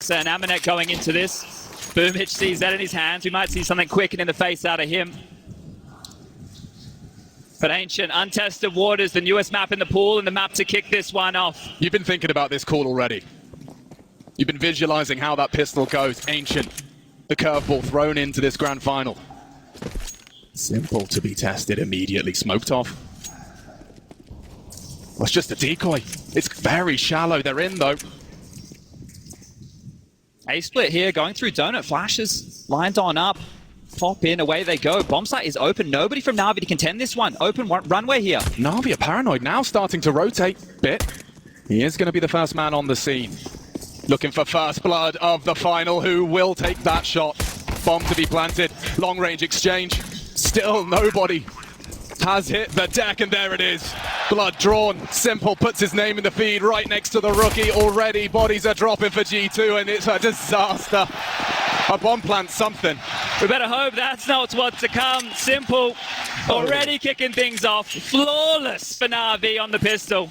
And AmaNEk going into this. Boomich sees that in his hands. We might see something quick and in the face out of him. But Ancient, untested waters, the newest map in the pool, and the map to kick this one off. You've been thinking about this call already. You've been visualizing how that pistol goes. Ancient, the curveball thrown into this grand final. Simple to be tested immediately. Smoked off. Well, it's just a decoy. It's very shallow. They're in, though. A-split here, going through donut flashes, lined on up, pop in, away they go. Bomb site is open, nobody from Na'Vi to contend this one. Open runway here. Na'Vi are paranoid now, starting to rotate a bit. He is going to be the first man on the scene. Looking for first blood of the final. Who will take that shot? Bomb to be planted, long range exchange. Still nobody has hit the deck, and there it is. Blood drawn. Simple puts his name in the feed right next to the rookie. Already bodies are dropping for G2, and it's a disaster. A bomb plant something. We better hope that's not what's to come. Simple already kicking things off. Flawless for Na'Vi on the pistol.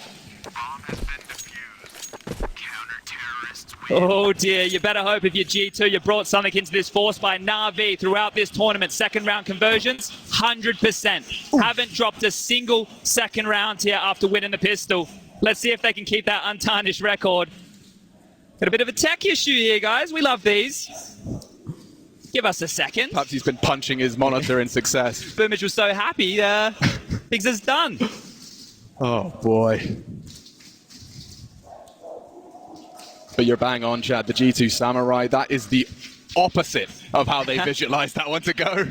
Oh dear, you better hope if you're G2 you brought something into this force by Na'Vi throughout this tournament. Second round conversions, 100%. Ooh. Haven't dropped a single second round here after winning the pistol. Let's see if they can keep that untarnished record. Got a bit of a tech issue here, guys. We love these. Give us a second. Perhaps he's been punching his monitor in success. Boomich was so happy, things is done. Oh boy. But you're bang on, Chad. The G2 Samurai, that is the opposite of how they visualized that one to go.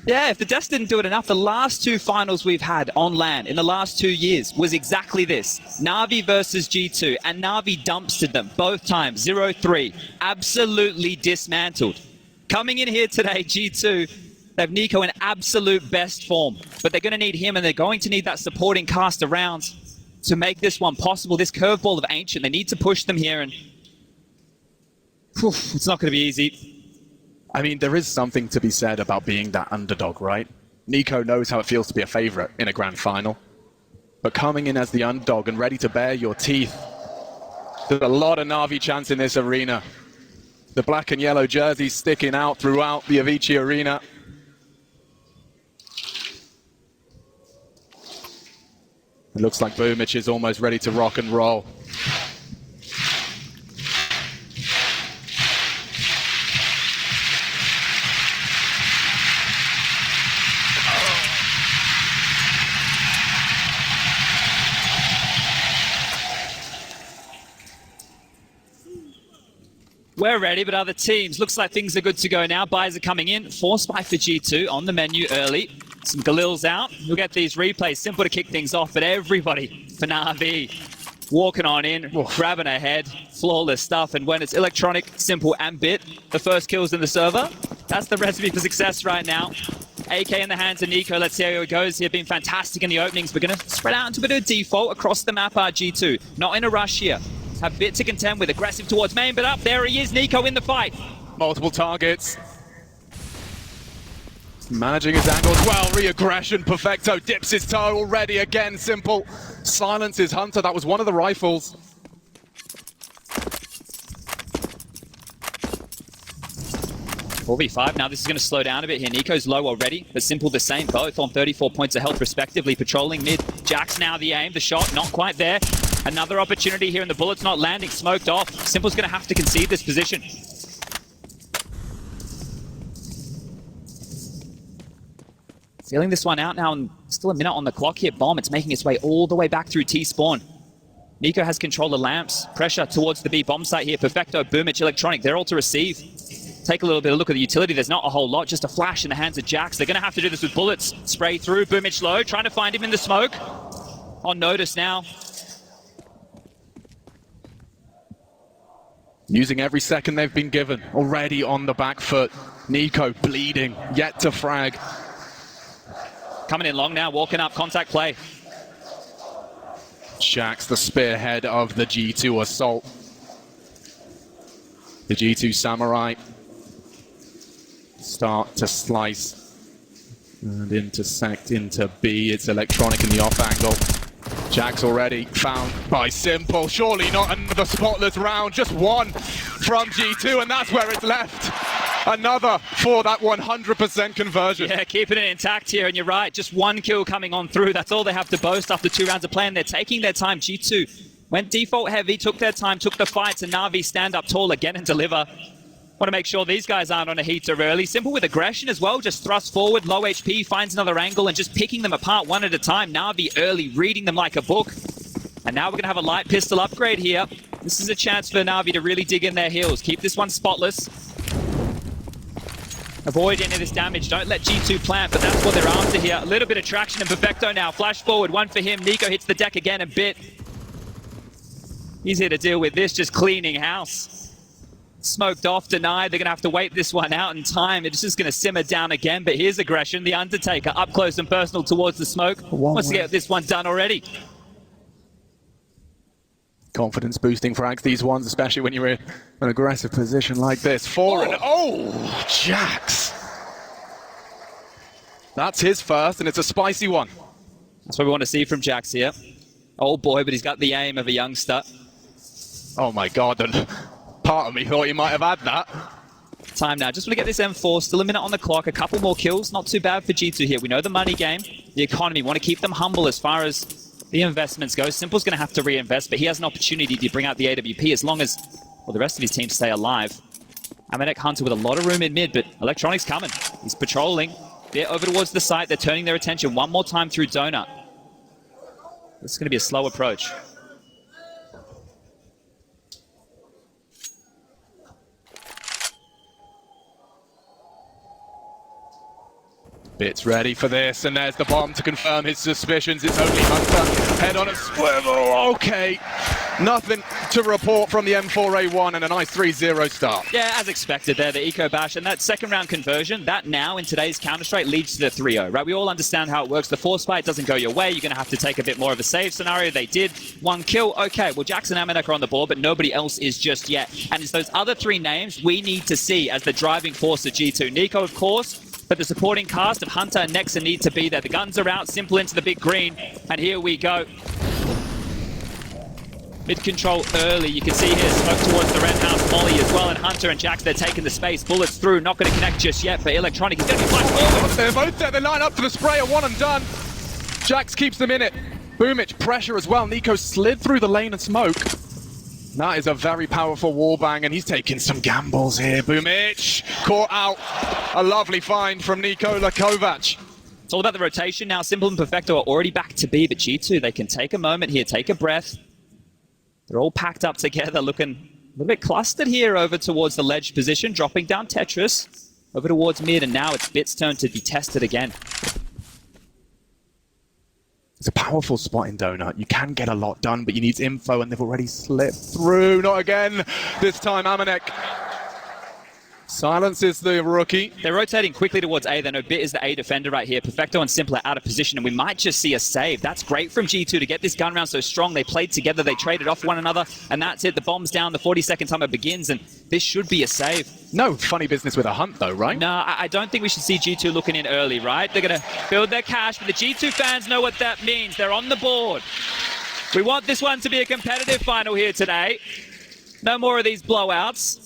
Yeah, if the Deaths didn't do it enough, the last two finals we've had on LAN in the last 2 years was exactly this. Na'Vi versus G2, and Na'Vi dumpstered them both times, 0-3. Absolutely dismantled. Coming in here today, G2, they have NiKo in absolute best form, but they're going to need him, and they're going to need that supporting cast around to make this one possible. This curveball of Ancient, they need to push them here, and it's not going to be easy. I mean, there is something to be said about being that underdog, right? NiKo knows how it feels to be a favorite in a grand final. But coming in as the underdog and ready to bare your teeth, there's a lot of Na'Vi chance in this arena. The black and yellow jerseys sticking out throughout the Avicii arena. It looks like Boomich is almost ready to rock and roll. We're ready, but other teams, looks like things are good to go now. Buys are coming in. Force spike for G2 on the menu early. Some Galil's out. We'll get these replays. Simple to kick things off, but everybody for Na'Vi walking on in, grabbing ahead. Flawless stuff, and when it's electronic, simple, and bit, the first kills in the server, that's the recipe for success right now. AK in the hands of NiKo. Let's see how it goes here. Been fantastic in the openings. We're going to spread out into a bit of default across the map, G2. Not in a rush here. Have bit to contend with, aggressive towards main, but up there he is, NiKo in the fight. Multiple targets. Managing his angle as well, re-aggression, Perfecto dips his toe already again, Simple. Silences Hunter, that was one of the rifles. .4v5, now this is going to slow down a bit here. NiKo's low already, but Simple the same, both on 34 points of health respectively, patrolling mid. JaCkz now the aim, the shot, not quite there. Another opportunity here, and the bullet's not landing, smoked off. Simple's going to have to concede this position. Feeling this one out now, and still a minute on the clock here. Bomb, it's making its way all the way back through T-spawn. NiKo has control of lamps. Pressure towards the B bomb site here. Perfecto, Boomich, Electronic, they're all to receive. Take a little bit of a look at the utility. There's not a whole lot, just a flash in the hands of JaCkz. They're going to have to do this with bullets. Spray through, Boomich low, trying to find him in the smoke. On notice now. Using every second they've been given. Already on the back foot. NiKo bleeding, yet to frag. Coming in long now, walking up, contact play. JaCkz, the spearhead of the G2 assault. The G2 Samurai start to slice and intersect into B. It's Electronic in the off angle. JaCkz already found by Simple. Surely not another spotless round, just one from G2, and that's where it's left. Another for that 100% conversion. Yeah, keeping it intact here, and you're right. Just one kill coming on through. That's all they have to boast after 2 rounds of play, and they're taking their time. G2 went default heavy, took their time, took the fight, and Na'Vi stand up tall again and deliver. Want to make sure these guys aren't on a heater early. Simple with aggression as well, just thrust forward, low HP, finds another angle, and just picking them apart one at a time. Na'Vi early, reading them like a book. And now we're going to have a light pistol upgrade here. This is a chance for Na'Vi to really dig in their heels. Keep this one spotless. Avoid any of this damage. Don't let G2 plant, but that's what they're after here. A little bit of traction, and Perfecto now. Flash forward, one for him. NiKo hits the deck again a bit. He's here to deal with this, just cleaning house. Smoked off, denied. They're going to have to wait this one out in time. It's just going to simmer down again, but here's aggression. The Undertaker up close and personal towards the smoke. Wants to get this one done already. Confidence boosting frags, these ones, especially when you're in an aggressive position like this. JaCkz. That's his first, and it's a spicy one. That's what we want to see from JaCkz here. Old boy, but he's got the aim of a youngster. Oh my God, and part of me thought he might have had that. Time now. Just want to get this M4. Still a minute on the clock. A couple more kills. Not too bad for G2 here. We know the money game, the economy. We want to keep them humble as far as the investments go. Simple's going to have to reinvest, but he has an opportunity to bring out the AWP as long as, well, the rest of his team stay alive. AmaNEk Hunter with a lot of room in mid, but Electronic's coming. He's patrolling. They're over towards the site. They're turning their attention one more time through Donut. This is going to be a slow approach. Bit's ready for this, and there's the bomb to confirm his suspicions. It's only Hunter. Head on a swivel. Okay. Nothing to report from the M4A1, and a nice 3-0 start. Yeah, as expected there, the eco bash, and that second round conversion, that now in today's Counter-Strike leads to the 3-0, right? We all understand how it works. The force fight doesn't go your way. You're going to have to take a bit more of a save scenario. They did. One kill. Okay, well, JaCkz and AmaNEk are on the board, but nobody else is just yet. And it's those other 3 names we need to see as the driving force of G2. NiKo, of course, but the supporting cast of Hunter and Nexa need to be there. The guns are out, Simple into the big green, and here we go. Mid-control early, you can see here, smoke towards the red house, Molly as well, and Hunter and JaCkz, they're taking the space. Bullets through, not going to connect just yet, but Electronic is going to be flashed forward. They're both there, they line up for the spray, a one and done. JaCkz keeps them in it. Boomich, pressure as well. NiKo slid through the lane and smoke. That is a very powerful wallbang, and he's taking some gambles here. Boomich caught out. A lovely find from Nikola Kovac. It's all about the rotation now. Simple and Perfecto are already back to B, but G2, they can take a moment here, take a breath. They're all packed up together, looking a little bit clustered here over towards the ledge position, dropping down Tetris over towards mid, and now it's Bit's turn to be tested again. It's a powerful spot in Donut. You can get a lot done, but you need info, and they've already slipped through. Not again. This time, AmaNEk silences the rookie. They're rotating quickly towards A. They know Bit is the A defender right here. Perfecto and Simple are out of position, and we might just see a save. That's great from G2 to get this gun round so strong. They played together, they traded off one another, and that's it. The bomb's down, the 42nd timer begins, and this should be a save. No funny business with a hunt, though, right? No, I don't think we should see G2 looking in early, right? They're going to build their cash, but the G2 fans know what that means. They're on the board. We want this one to be a competitive final here today. No more of these blowouts.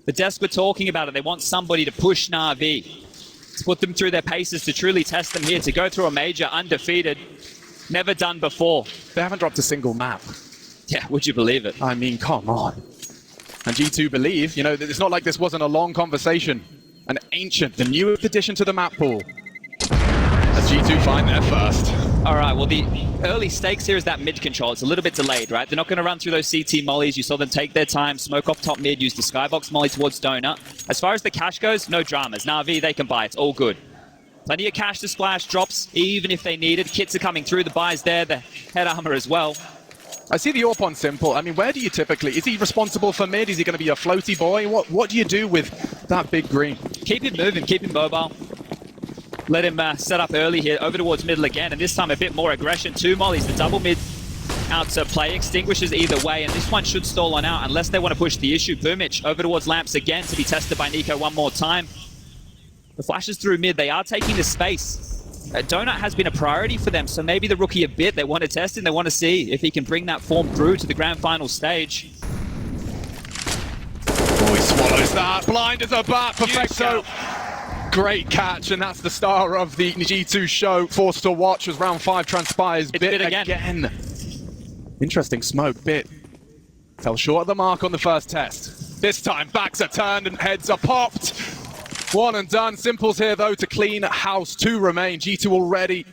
The desk were talking about it. They want somebody to push Na'Vi, to put them through their paces, to truly test them here, to go through a major undefeated, never done before. They haven't dropped a single map. Yeah, would you believe it? I mean, come on. And G2 believe, you know, it's not like this wasn't a long conversation. An ancient, the newest addition to the map pool. As G2 find their first. All right, well, the early stakes here is that mid control. It's a little bit delayed, right? They're not going to run through those CT mollies. You saw them take their time, smoke off top mid, use the skybox molly towards Donut. As far as the cash goes, no dramas. Na'Vi, they can buy. It's all good. Plenty of cash to splash, drops, even if they need it. Kits are coming through, the buys there, the head armor as well. I see the AWP on Simple. I mean, where do you typically... Is he responsible for mid? Is he going to be a floaty boy? What do you do with that big green? Keep him moving, keep him mobile. Let him set up early here, over towards middle again, and this time a bit more aggression. 2 mollies, the double mid out to play, extinguishes either way, and this one should stall on out unless they want to push the issue. Boomich over towards lamps again to be tested by NiKo one more time. The flashes through mid, they are taking the space. Donut has been a priority for them, so maybe the rookie a bit, they want to test him, they want to see if he can bring that form through to the grand final stage. that. Blind as a bat. Perfecto. Great catch, and that's the star of the G2 show. Forced to watch as round 5 transpires. Bit again. Interesting smoke. Bit fell short of the mark on the first test. This time, backs are turned and heads are popped. One and done. Simple's here, though, to clean house. 2 remain. G2 already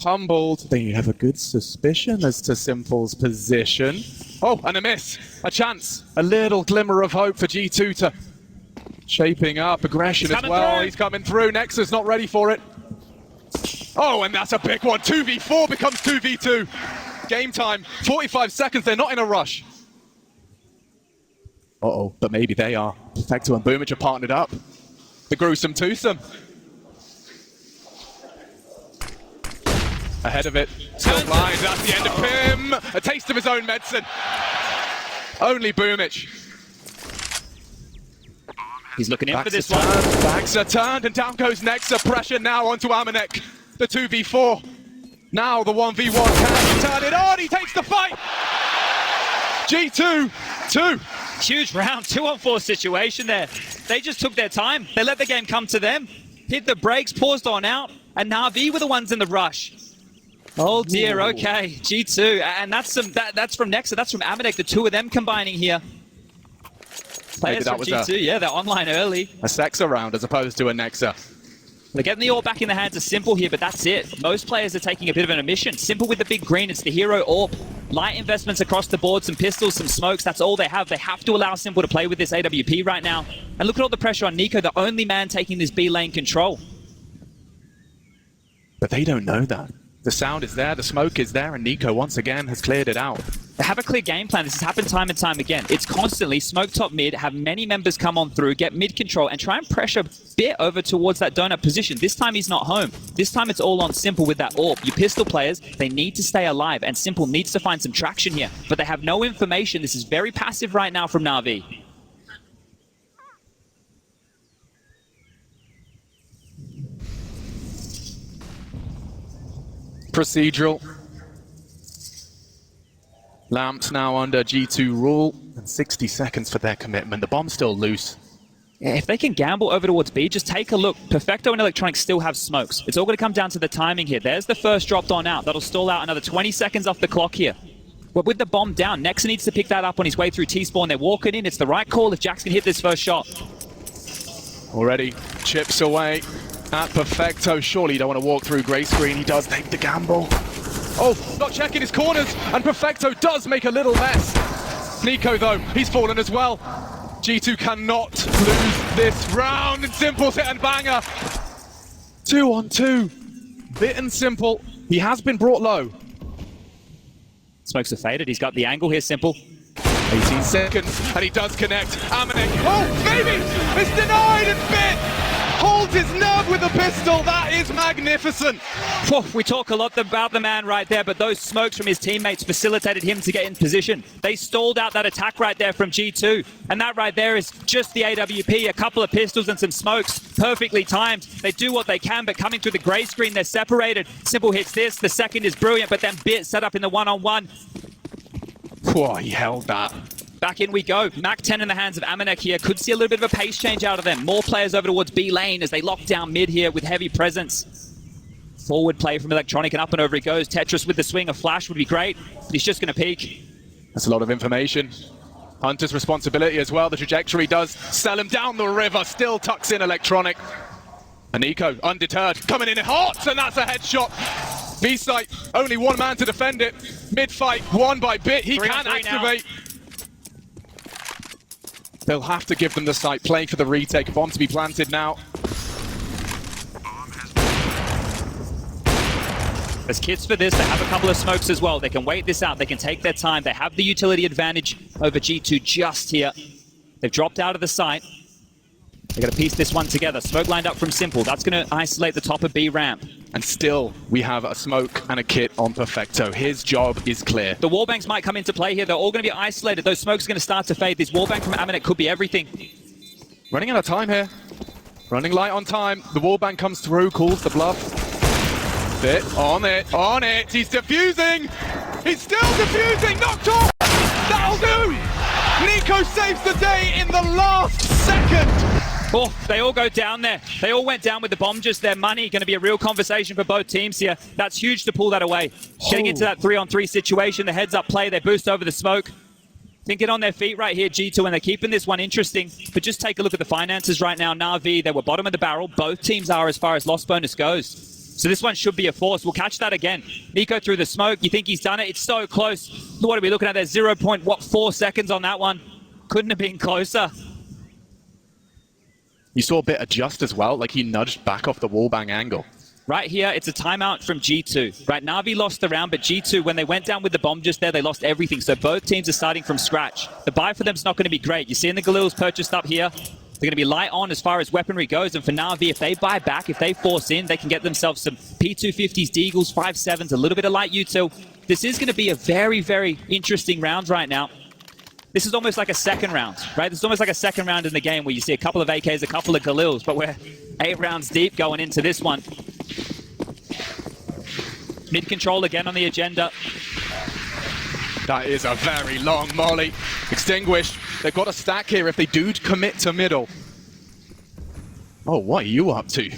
humbled. They have a good suspicion as to Simple's position. Oh, and a miss. A chance. A little glimmer of hope for G2 to shaping up. Aggression as well. He's coming through. Nexa's not ready for it. Oh, and that's a big one. 2v4 becomes 2v2. Game time. 45 seconds. They're not in a rush. Uh-oh, but maybe they are. Perfecto and Boomage are partnered up. The gruesome twosome. Ahead of it. Still blind. That's the end of him. A taste of his own medicine. Only Boomage. He's looking in for this one. Backs are turned and down goes nexa. Pressure now onto AmaNEk. The 2v4. Now the 1v1. Can he turn it on? He takes the fight. G2, 2. Huge round, 2-on-4 situation there. They just took their time. They let the game come to them. Hit the brakes, paused on out, and Na'Vi were the ones in the rush. Oh dear, okay, G2, and that's from nexa, that's from AmaNEk, the 2 of them combining here. Players from G2, yeah, they're online early. A Sexa round as opposed to a nexa. They're getting the AWP back in the hands of Simple here, but that's it. Most players are taking a bit of an omission. Simple with the big green, it's the hero AWP. Light investments across the board, some pistols, some smokes, that's all they have. They have to allow Simple to play with this AWP right now. And look at all the pressure on NiKo, the only man taking this B lane control. But they don't know that. The sound is there, the smoke is there, and NiKo once again has cleared it out. They have a clear game plan. This has happened time and time again. It's constantly smoke top mid, have many members come on through, get mid control, and try and pressure bit over towards that donut position. This time he's not home. This time it's all on Simple with that AWP. You pistol players, they need to stay alive, and Simple needs to find some traction here. But they have no information. This is very passive right now from Na'Vi. Procedural. Lamps now under G2 rule, and 60 seconds for their commitment. The bomb's still loose. Yeah, if they can gamble over towards B, just take a look. Perfecto and Electronic still have smokes. It's all going to come down to the timing here. There's the first dropped on out. That'll stall out another 20 seconds off the clock here. But with the bomb down, nexa needs to pick that up on his way through T-spawn. They're walking in. It's the right call if JaCkz can hit this first shot. Already chips away at Perfecto. Surely you don't want to walk through grey screen. He does take the gamble. Oh, not checking his corners, and Perfecto does make a little mess. NiKo, though, he's fallen as well. G2 cannot lose this round, and Simple's hit and banger. 2-on-2. Bit and Simple. He has been brought low. Smokes are faded. He's got the angle here, Simple. 18 seconds, and he does connect. AmaNEk, oh, maybe! It's denied, and Bit holds his nerve with a pistol. That is magnificent. We talk a lot about the man right there, but those smokes from his teammates facilitated him to get in position. They stalled out that attack right there from G2, and that right there is just the AWP, a couple of pistols and some smokes, perfectly timed. They do what they can, but coming through the grey screen, they're separated. Simple hits this, the second is brilliant, but then Bit set up in the one-on-one. Whoa, he held that. Back in we go. Mac 10 in the hands of AmaNEk here. Could see a little bit of a pace change out of them. More players over towards B lane as they lock down mid here with heavy presence. Forward play from Electronic, and up and over he goes. Tetris with the swing. A flash would be great, but he's just going to peek. That's a lot of information. Hunter's responsibility as well. The trajectory does sell him down the river. Still tucks in Electronic. And NiKo, undeterred, coming in hot, and that's a headshot. B-site, only one man to defend it. Mid-fight, won by Bit. He can activate. Now. They'll have to give them the site. Playing for the retake. Bomb to be planted now. There's kits for this. They have a couple of smokes as well. They can wait this out. They can take their time. They have the utility advantage over G2 just here. They've dropped out of the site. They're going to piece this one together. Smoke lined up from Simple. That's going to isolate the top of B ramp. And still, we have a smoke and a kit on Perfecto. His job is clear. The wallbangs might come into play here. They're all going to be isolated. Those smokes are going to start to fade. This wallbang from AmaNEk could be everything. Running out of time here. Running light on time. The wallbang comes through, calls the bluff. Bit on it, on it. He's defusing. He's still defusing. Knocked off. That'll do. NiKo saves the day in the last second. Oh, they all go down there. They all went down with the bomb just there. Money going to be a real conversation for both teams here. That's huge to pull that away. Getting into that 3-on-3 situation, the heads-up play, they boost over the smoke. Thinking on their feet right here, G2, and they're keeping this one interesting. But just take a look at the finances right now. Na'Vi, they were bottom of the barrel. Both teams are as far as loss bonus goes. So this one should be a force. We'll catch that again. NiKo through the smoke. You think he's done it? It's so close. What are we looking at there? 0.4 seconds on that one. Couldn't have been closer. You saw a bit adjust as well, like he nudged back off the wallbang angle. Right here, it's a timeout from G2. Right, Na'Vi lost the round, but G2, when they went down with the bomb just there, they lost everything. So both teams are starting from scratch. The buy for them is not going to be great. You're seeing the Galils purchased up here. They're going to be light on as far as weaponry goes. And for Na'Vi, if they buy back, if they force in, they can get themselves some P250s, Deagles, 5.7s, a little bit of light util. This is going to be a very, very interesting round right now. This is almost like a second round, right? This is almost like a second round in the game where you see a couple of AKs, a couple of Galils, but we're 8 rounds deep going into this one. Mid control again on the agenda. That is a very long molly. Extinguished. They've got a stack here if they do commit to middle. Oh, what are you up to?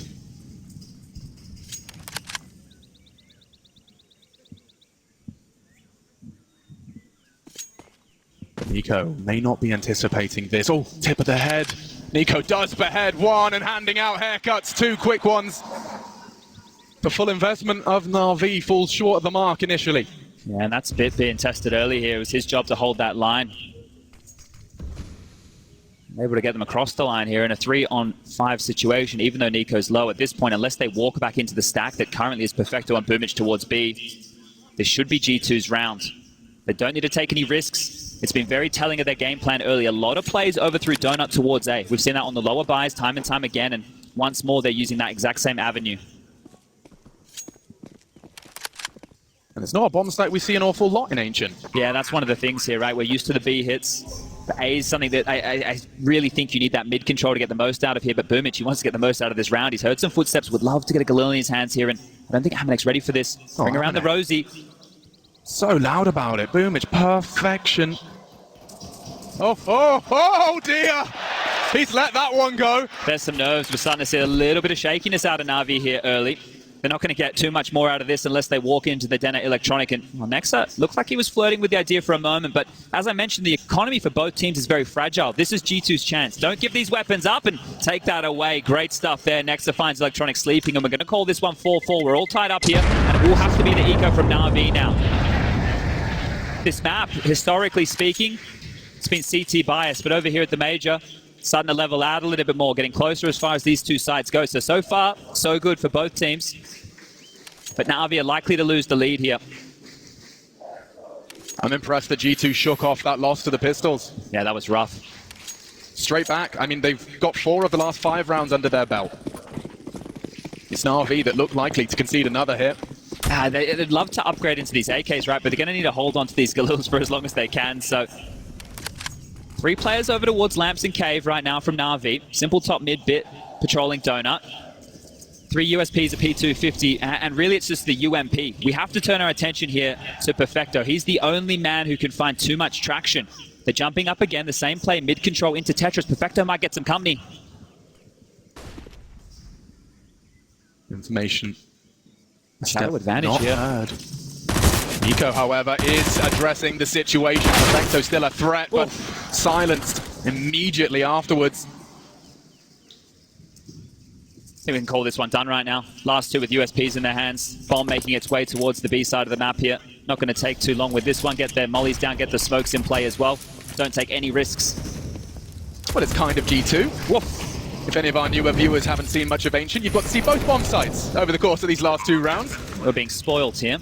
NiKo may not be anticipating this. Oh, tip of the head. NiKo does behead one and handing out haircuts, 2 quick ones. The full investment of Na'Vi falls short of the mark initially. Yeah, and that's Bit being tested early here. It was his job to hold that line. Able to get them across the line here in a 3-on-5 situation, even though NiKo's low at this point, unless they walk back into the stack that currently is Perfecto and Boomich towards B. This should be G2's round. They don't need to take any risks. It's been very telling of their game plan early. A lot of plays over through Donut towards A. We've seen that on the lower buys time and time again, and once more they're using that exact same avenue. And it's not a bomb stack we see an awful lot in Ancient. Yeah, that's one of the things here, right? We're used to the B hits. The A is something that I really think you need that mid control to get the most out of here, but Boomich, he wants to get the most out of this round. He's heard some footsteps, would love to get a Galil in his hands here, and I don't think AmaNEk's ready for this. Bring around the Rosie. So loud about it. Boomich, perfection. Oh dear! He's let that one go. There's some nerves. We're starting to see a little bit of shakiness out of Na'Vi here early. They're not going to get too much more out of this unless they walk into the Denner Electronic. And well, nexa looked like he was flirting with the idea for a moment, but as I mentioned, the economy for both teams is very fragile. This is G2's chance. Don't give these weapons up and take that away. Great stuff there. nexa finds Electronic sleeping, and we're going to call this one 4-4. We're all tied up here, and it will have to be the eco from Na'Vi now. This map, historically speaking, it's been CT biased, but over here at the Major, starting to level out a little bit more, getting closer as far as these two sides go. So far, so good for both teams. But Na'Vi are likely to lose the lead here. I'm impressed that G2 shook off that loss to the Pistols. Yeah, that was rough. Straight back. I mean, they've got 4 of the last 5 rounds under their belt. It's Na'Vi that look likely to concede another hit. They'd love to upgrade into these AKs, right? But they're going to need to hold on to these Galils for as long as they can. So 3 players over towards Lamps and Cave right now from Na'Vi. Simple top mid Bit patrolling Donut. 3 USPs, a P250, and really it's just the UMP. We have to turn our attention here to Perfecto. He's the only man who can find too much traction. They're jumping up again, the same play, mid-control into Tetris. Perfecto might get some company. Information. Shadow advantage here. NiKo, however, is addressing the situation. Perfecto still a threat, but silenced immediately afterwards. I think we can call this one done right now. Last 2 with USPs in their hands. Bomb making its way towards the B side of the map here. Not going to take too long with this one. Get their mollies down, get the smokes in play as well. Don't take any risks. Well, it's kind of G2. Woof. If any of our newer viewers haven't seen much of Ancient, you've got to see both bomb sites over the course of these last 2 rounds. We're being spoiled here.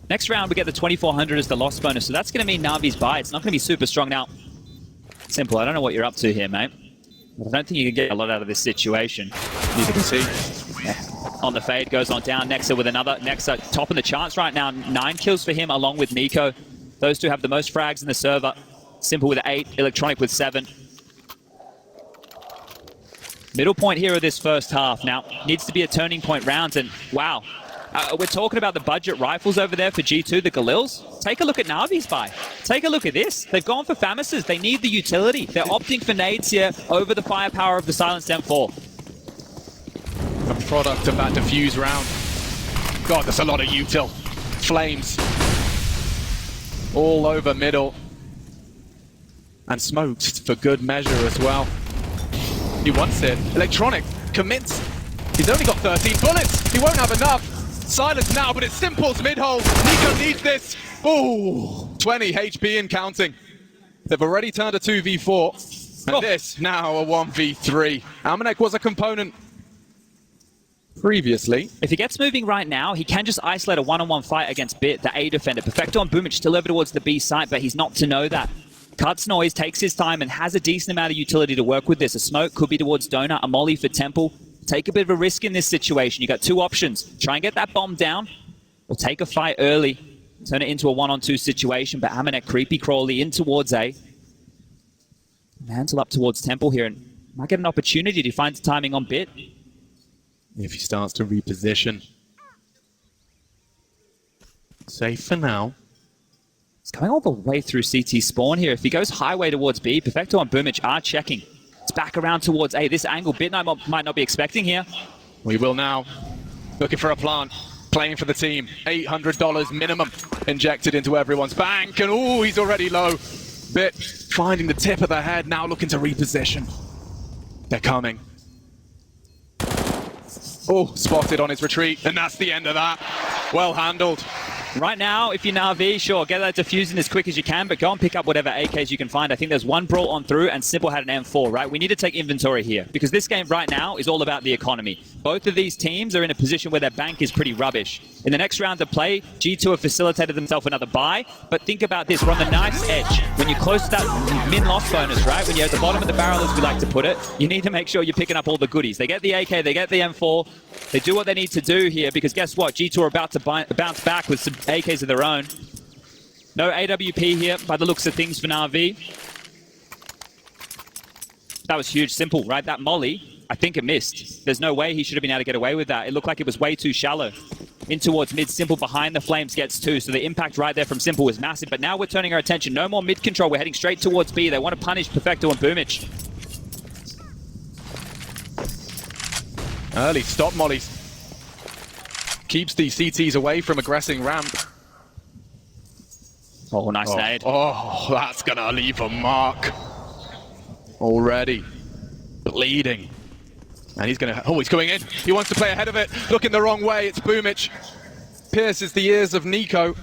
Next round, we get the 2400 as the loss bonus, so that's going to mean Na'Vi's buy. It's not going to be super strong now. Simple, I don't know what you're up to here, mate. I don't think you can get a lot out of this situation. As you can see. Yeah. On the fade, goes on down. nexa with another. nexa topping the charts right now. 9 kills for him along with NiKo. Those 2 have the most frags in the server. Simple with 8, Electronic with 7. Middle point here of this first half. Now, needs to be a turning point round, and wow. We're talking about the budget rifles over there for G2, the Galils. Take a look at Na'Vi's buy. Take a look at this. They've gone for Famis's. They need the utility. They're opting for nades here over the firepower of the silenced M4. A product of that diffuse round. God, there's a lot of util. Flames. All over middle. And smokes for good measure as well. He wants it. Electronic commits. He's only got 13 bullets. He won't have enough. Silence now, but it's Simple's mid-hole. NiKo needs this. Ooh, 20 HP and counting. They've already turned a 2v4. And this now a 1v3. AmaNEk was a component previously. If he gets moving right now, he can just isolate a one-on-one fight against Bit, the A defender. Perfecto on AmaNEk still over towards the B site, but he's not to know that. Cuts noise, takes his time, and has a decent amount of utility to work with this. A smoke could be towards Donut, a molly for Temple. Take a bit of a risk in this situation. You got two options. Try and get that bomb down, or take a fight early, turn it into a one-on-two situation. But AmaNEk creepy crawly in towards A. Mantle up towards Temple here, and might get an opportunity to find the timing on Bit. If he starts to reposition. Safe for now. It's going all the way through CT spawn here. If he goes highway towards B, Perfecto and AmaNEk are checking. It's back around towards A. This angle BitNight might not be expecting here. We will now. Looking for a plant. Playing for the team. $800 minimum injected into everyone's bank. And ooh, he's already low. Bit finding the tip of the head. Now looking to reposition. They're coming. Oh, spotted on his retreat. And that's the end of that. Well handled. Right now, if you're Na'Vi, sure, get that diffusing as quick as you can, but go and pick up whatever AKs you can find. I think there's one brawl on through, and Simple had an M4, right? We need to take inventory here, because this game right now is all about the economy. Both of these teams are in a position where their bank is pretty rubbish. In the next round of play, G2 have facilitated themselves another buy, but think about this, we're on the knife's edge. When you're close to that min-loss bonus, right? When you're at the bottom of the barrel, as we like to put it, you need to make sure you're picking up all the goodies. They get the AK, they get the M4, they do what they need to do here, because guess what? G2 are about to bounce back with some AKs of their own. No AWP here by the looks of things for Na'Vi. That was huge. Simple, right? That molly, I think it missed. There's no way he should have been able to get away with that. It looked like it was way too shallow. In towards mid, Simple behind the flames gets two. So the impact right there from Simple was massive. But now we're turning our attention. No more mid control. We're heading straight towards B. They want to punish Perfecto and AmaNEk. Early stop mollies. Keeps the CTs away from aggressing ramp. Oh, nice nade. Oh, that's gonna leave a mark. Already bleeding. And he's gonna, oh, he's going in. He wants to play ahead of it. Looking the wrong way, it's AmaNEk. Pierces the ears of NiKo.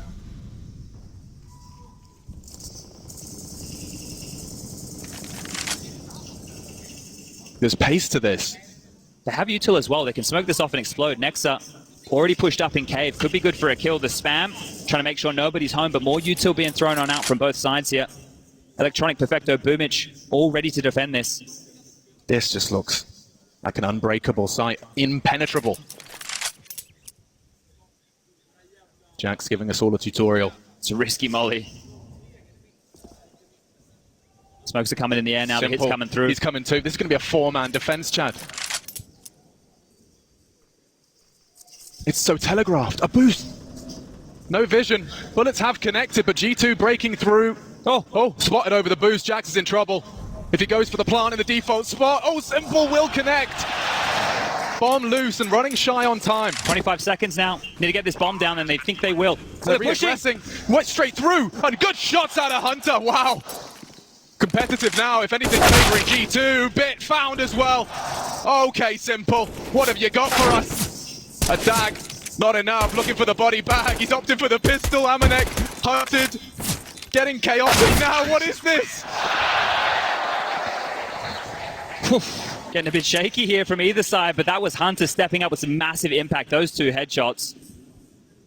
There's pace to this. They have util as well. They can smoke this off and explode. Nexa already pushed up in cave. Could be good for a kill. The spam, trying to make sure nobody's home, but more util being thrown on out from both sides here. Electronic, Perfecto, AmaNEk, all ready to defend this. This just looks like an unbreakable site. Impenetrable. JaCkz giving us all a tutorial. It's a risky molly. Smokes are coming in the air now. Simple. The hit's coming through. He's coming too. This is going to be a four-man defense, Chad. It's so telegraphed. A boost. No vision. Bullets have connected, but G2 breaking through. Oh, spotted over the boost. JaCkz is in trouble. If he goes for the plant in the default spot, oh, Simple will connect. Bomb loose and running shy on time. 25 seconds now. Need to get this bomb down, and they think they will. They're pushing. Went straight through. And good shots out of Hunter. Wow. Competitive now, if anything, favoring G2. Bit found as well. Okay, Simple. What have you got for us? A dag, not enough, looking for the body bag. He's opted for the pistol. AmaNEk hunted, getting chaotic now. What is this? Getting a bit shaky here from either side, but that was Hunter stepping up with some massive impact. Those two headshots.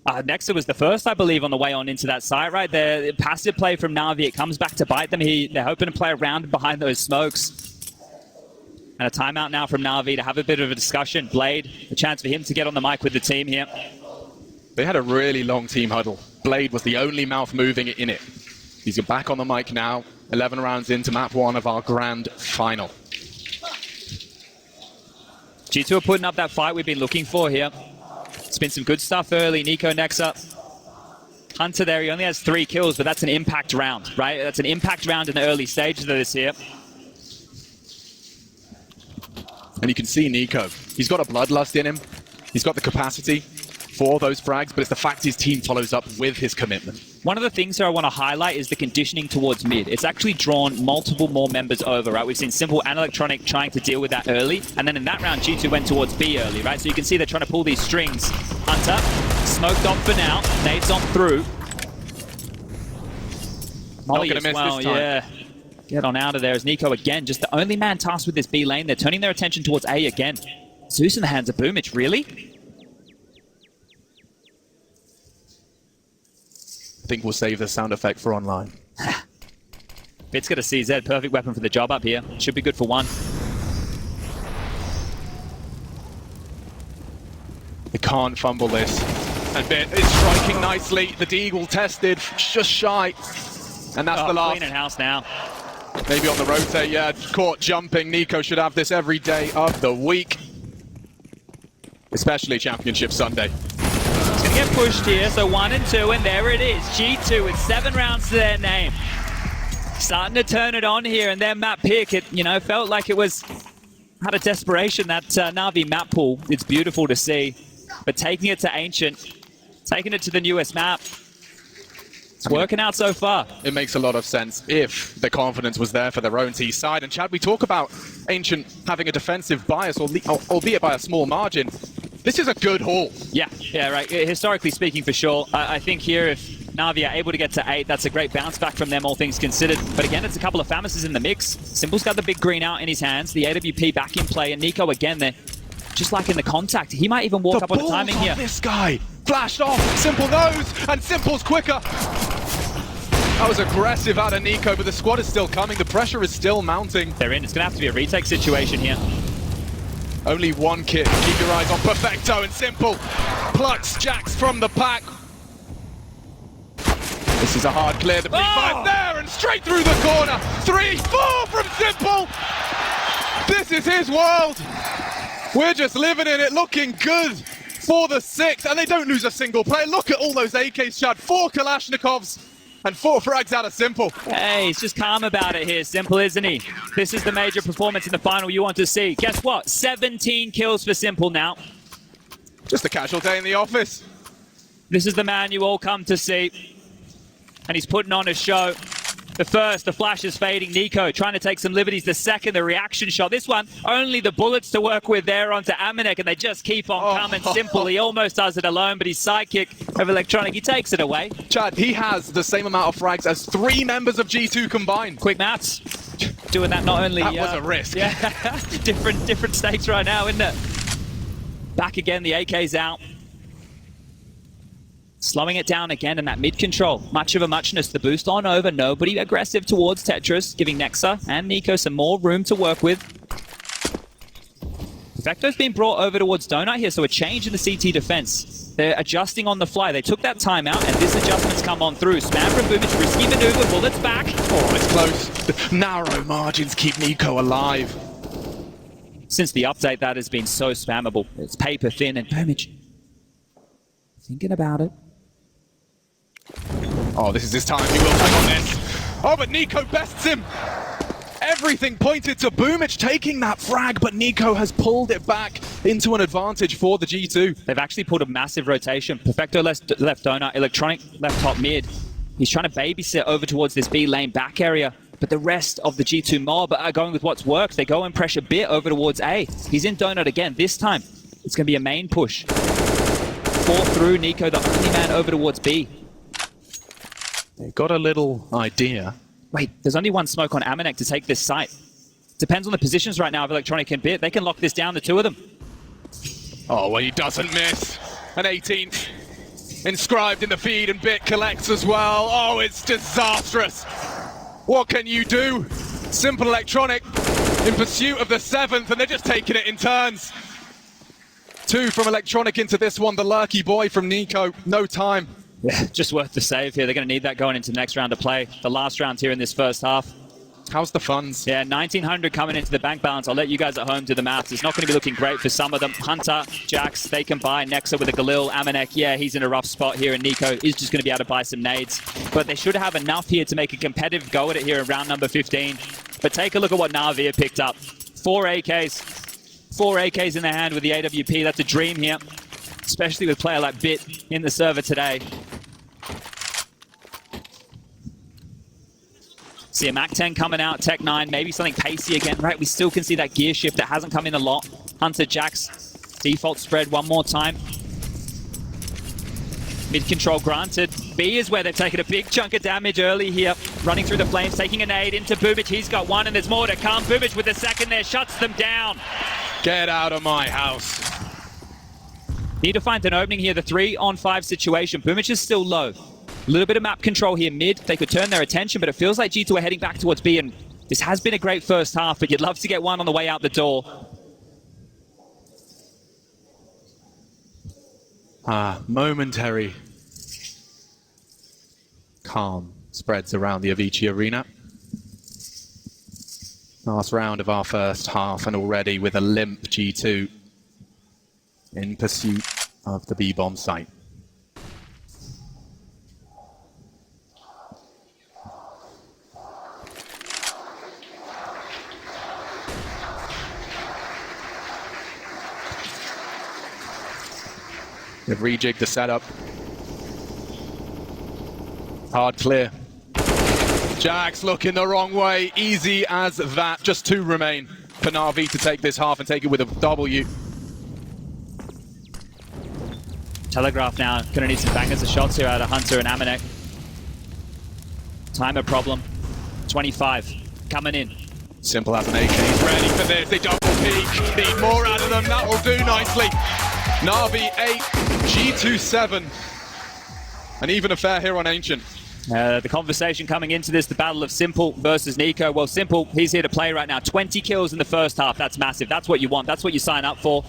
Nexa was the first, I believe, on the way on into that site right there. Passive play from Na'Vi. It comes back to bite them. They're hoping to play around behind those smokes. And a timeout now from Na'Vi to have a bit of a discussion. Blade, a chance for him to get on the mic with the team here. They had a really long team huddle. Blade was the only mouth moving in it. He's back on the mic now. 11 rounds into map 1 of our grand final. G2 are putting up that fight we've been looking for here. It's been some good stuff early. NiKo, nexa. Hunter there, he only has 3 kills, but that's an impact round, right? That's an impact round in the early stages of this here. And you can see NiKo. He's got a bloodlust in him. He's got the capacity for those frags, but it's the fact his team follows up with his commitment. One of the things that I want to highlight is the conditioning towards mid. It's actually drawn multiple more members over, right? We've seen Simple and electronic trying to deal with that early, and then in that round, G2 went towards B early, right? So you can see they're trying to pull these strings. Hunter, smoked off for now. Nades on through. Molly Not gonna as miss well, this time. yeah. Get on out of there as NiKo again, just the only man tasked with this B lane. They're turning their attention towards A again. Zeus in the hands of Boomich, really? I think we'll save the sound effect for online. Bit's got a CZ, perfect weapon for the job up here. Should be good for 1. They can't fumble this. And Bit is striking nicely. The Deagle tested, just shy. And that's the last. Clean in house now. Maybe on the rotate, yeah. Caught jumping. NiKo should have this every day of the week. Especially Championship Sunday. It's going to get pushed here, so 1 and 2, and there it is. G2 with 7 rounds to their name. Starting to turn it on here, and their map pick, it, you know, felt like it was out of desperation, that Na'Vi map pool. It's beautiful to see. But taking it to Ancient, taking it to the newest map, it's working out so far. It makes a lot of sense if the confidence was there for their own T side. And Chad, we talk about Ancient having a defensive bias, albeit by a small margin. This is a good haul. Yeah, right. Historically speaking, for sure. I think here, if Na'Vi are able to get to 8, that's a great bounce back from them, all things considered. But again, it's a couple of Famises in the mix. Simple's got the big green out in his hands, the AWP back in play, and NiKo again there, just like in the contact. He might even walk up on the timing here. This guy flashed off. Simple knows, and Simple's quicker. That was aggressive out of NiKo, but the squad is still coming. The pressure is still mounting. They're in. It's going to have to be a retake situation here. Only 1 kit. Keep your eyes on Perfecto, and Simple plucks JaCkz from the pack. This is a hard clear. The P5 there, and straight through the corner. 3-4 from Simple. This is his world. We're just living in it, looking good for the 6th, and they don't lose a single play. Look at all those AKs, Chad. 4 Kalashnikovs and 4 frags out of Simple. Hey, he's just calm about it here, Simple, isn't he? This is the major performance in the final you want to see. Guess what? 17 kills for Simple now. Just a casual day in the office. This is the man you all come to see. And he's putting on a show. The first, the flash is fading. NiKo trying to take some liberties. The second, the reaction shot. This one, only the bullets to work with there onto AmaNEk, and they just keep on coming. Simple, he almost does it alone, but his sidekick of electronic, he takes it away. Chad, he has the same amount of frags as 3 members of G2 combined. Quick maths. Doing that not only... That was a risk. Yeah, different stakes right now, isn't it? Back again, the AK's out. Slowing it down again in that mid control. Much of a muchness. The boost on over. Nobody aggressive towards Tetris, giving nexa and NiKo some more room to work with. Perfecto's been brought over towards Donut here, so a change in the CT defense. They're adjusting on the fly. They took that timeout, and this adjustment's come on through. Spam from Boomich, risky maneuver, bullets back. Oh, it's close. Narrow margins keep NiKo alive. Since the update, that has been so spammable. It's paper thin, and Boomich thinking about it. Oh, this is his time. He will take on this. Oh, but NiKo bests him. Everything pointed to Boomich taking that frag, but NiKo has pulled it back into an advantage for the G2. They've actually pulled a massive rotation. Perfecto left donut, electronic left top mid. He's trying to babysit over towards this B lane back area, but the rest of the G2 mob are going with what's worked. They go and pressure Bit over towards A. He's in donut again. This time, it's going to be a main push. 4 through, NiKo, the only man over towards B. They got a little idea. Wait, there's only 1 smoke on AmaNEk to take this site. Depends on the positions right now of Electronic and Bit. They can lock this down, the 2 of them. Oh, well, he doesn't miss. An 18th inscribed in the feed, and Bit collects as well. Oh, it's disastrous. What can you do? Simple Electronic in pursuit of the 7th, and they're just taking it in turns. 2 from Electronic into this one. The lurky boy from NiKo. No time. Yeah, just worth the save here. They're going to need that going into the next round of play. The last round here in this first half. How's the funds? Yeah, 1,900 coming into the bank balance. I'll let you guys at home do the maths. It's not going to be looking great for some of them. Hunter, JaCkz, they can buy. Nexa with a Galil. AmaNEk, yeah, he's in a rough spot here. And NiKo is just going to be able to buy some nades. But they should have enough here to make a competitive go at it here in round number 15. But take a look at what Na'Vi have picked up. 4 AKs. 4 AKs in their hand with the AWP. That's a dream here, especially with a player like Bit in the server today. See a Mac 10 coming out, Tech 9, maybe something pacey again, right? We still can see that gear shift that hasn't come in a lot. Hunter, JaCkz, default spread one more time. Mid control granted. B is where they've taken a big chunk of damage early here. Running through the flames, taking a nade into Boombich. He's got one and there's more to come. Boombich with the second there, shuts them down. Get out of my house. Need to find an opening here, the 3-on-5 situation. Boombich is still low. A little bit of map control here mid. They could turn their attention, but it feels like G2 are heading back towards B, and this has been a great first half, but you'd love to get one on the way out the door. Momentary calm spreads around the Avicii arena. Last round of our first half, and already with a limp G2 in pursuit of the B-bomb site. They've rejigged the setup. Hard clear. JaCkz looking the wrong way. Easy as that. Just 2 remain for Na'Vi to take this half and take it with a W. Telegraph now. Gonna need some bangers of shots here out of Hunter and AmaNEk. Timer problem. 25. Coming in. Simple as an AK. He's ready for this. They double peek. Need more out of them. That will do nicely. Na'Vi 8, G2 7. And even a fair here on Ancient. The conversation coming into this, the battle of Simple versus NiKo. Well, Simple, he's here to play right now. 20 kills in the first half. That's massive. That's what you want. That's what you sign up for.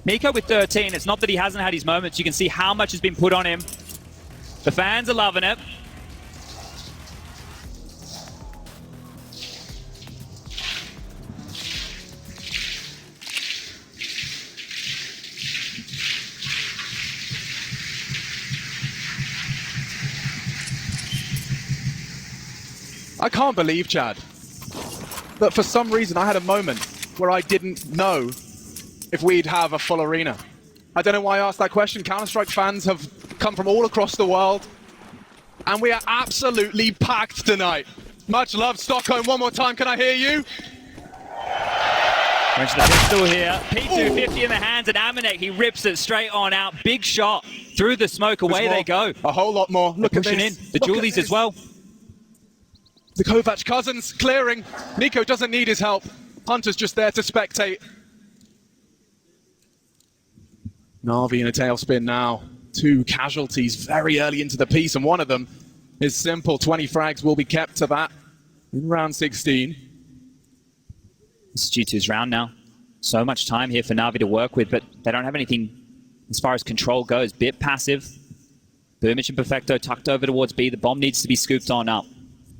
NiKo with 13. It's not that he hasn't had his moments. You can see how much has been put on him. The fans are loving it. I can't believe, Chad, that for some reason I had a moment where I didn't know if we'd have a full arena. I don't know why I asked that question. Counter-Strike fans have come from all across the world, and we are absolutely packed tonight. Much love, Stockholm. One more time, can I hear you? Went to the pistol here. P250 in the hands, and AmaNEk, he rips it straight on out. Big shot through the smoke. Away they go. A whole lot more. Look at this. Pushing in. The Julies as well. The Kovac cousins clearing. NiKo doesn't need his help. Hunter's just there to spectate. Na'Vi in a tailspin now. 2 casualties very early into the piece, and one of them is Simple. 20 frags will be kept to that in round 16. This is G2's round now. So much time here for Na'Vi to work with, but they don't have anything as far as control goes. Bit passive. Boombich and Perfecto tucked over towards B. The bomb needs to be scooped on up.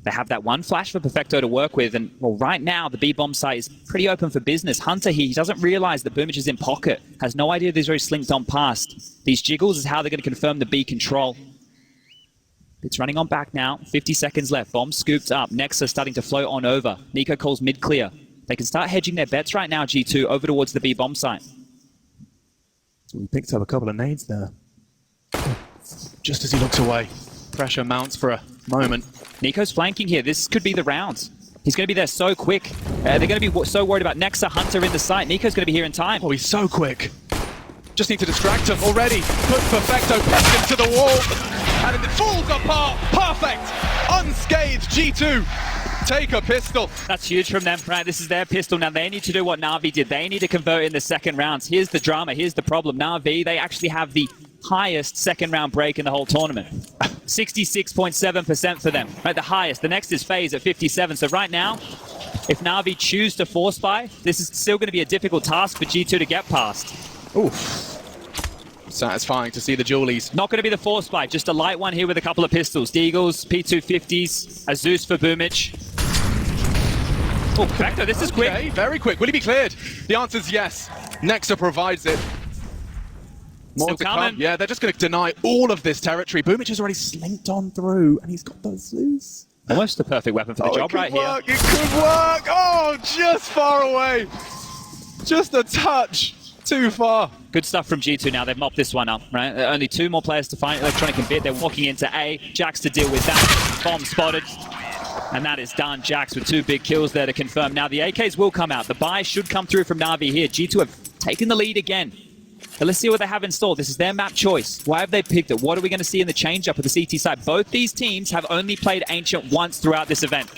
They have that one flash for Perfecto to work with, and well, right now the B bomb site is pretty open for business. Hunter here, he doesn't realize that Boombich is in pocket, has no idea there's very slinked on past. These jiggles is how they're going to confirm the B control. It's running on back now, 50 seconds left. Bomb scooped up, nexa starting to float on over. NiKo calls mid clear. They can start hedging their bets right now, G2, over towards the B bomb site. He picked up a couple of nades there. Just as he looks away, pressure mounts for a moment. NiKo's flanking here. This could be the round. He's going to be there so quick. They're going to be so worried about Nexa, Hunter in the site. NiKo's going to be here in time. Oh, he's so quick. Just need to distract him already. Put Perfecto back into the wall. And it falls apart. Perfect. Unscathed G2. Take a pistol. That's huge from them, right? This is their pistol. Now they need to do what Na'Vi did. They need to convert in the second rounds. Here's the drama. Here's the problem. Na'Vi, they actually have the highest second round break in the whole tournament. 66.7% for them, right? The highest. The next is FaZe at 57. So right now, if Na'Vi choose to force buy, this is still going to be a difficult task for G2 to get past. Oof. Satisfying to see the Julies. Not going to be the force buy, just a light one here with a couple of pistols. Deagles, P250s, a Zeus for Boombich. Oh, Perfecto, this is quick. Okay, very quick. Will he be cleared? The answer's yes. Nexa provides it. More Still to coming. come. Yeah, they're just going to deny all of this territory. Boomich has already slinked on through, and he's got those loose. Almost the perfect weapon for the job right here. It could work. Oh, just far away. Just a touch too far. Good stuff from G2 now. They've mopped this one up, right? Only 2 more players to find Electronic and Bit. They're walking into A. JaCkz to deal with that. Bomb spotted. And that is done. JaCkz with 2 big kills there to confirm. Now the AKs will come out. The buy should come through from Na'Vi here. G2 have taken the lead again. But let's see what they have installed. This is their map choice. Why have they picked it? What are we going to see in the change-up of the CT side? Both these teams have only played Ancient once throughout this event.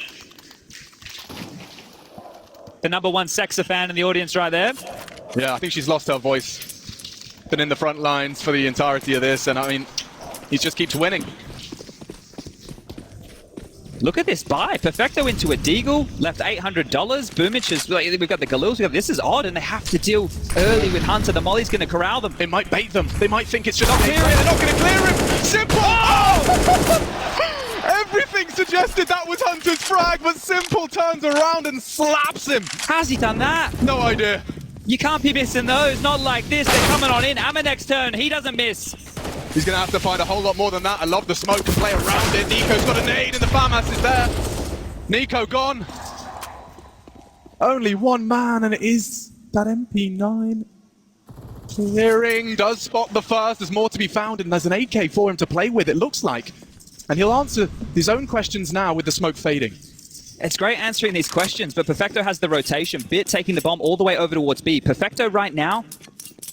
The #1 JaCkz fan in the audience right there. Yeah, I think she's lost her voice. Been in the front lines for the entirety of this, and I mean, he just keeps winning. Look at this buy. Perfecto into a Deagle, left $800. Boomich is, we've got the Galils. This is odd, and they have to deal early with Hunter. The Molly's going to corral them. It might bait them. They might think it's just not clear it. They're not going to clear him. Simple. Oh! Everything suggested that was Hunter's frag, but Simple turns around and slaps him. How's he done that? No idea. You can't be missing those. Not like this. They're coming on in. AmaNEk's turn. He doesn't miss. He's going to have to find a whole lot more than that. I love the smoke and play around it. NiKo's got a nade and the farmhouse is there. NiKo gone. Only one man, and it is that MP9. Clearing, does spot the first. There's more to be found, and there's an AK for him to play with, it looks like. And he'll answer his own questions now with the smoke fading. It's great answering these questions, but Perfecto has the rotation. Bit taking the bomb all the way over towards B. Perfecto right now,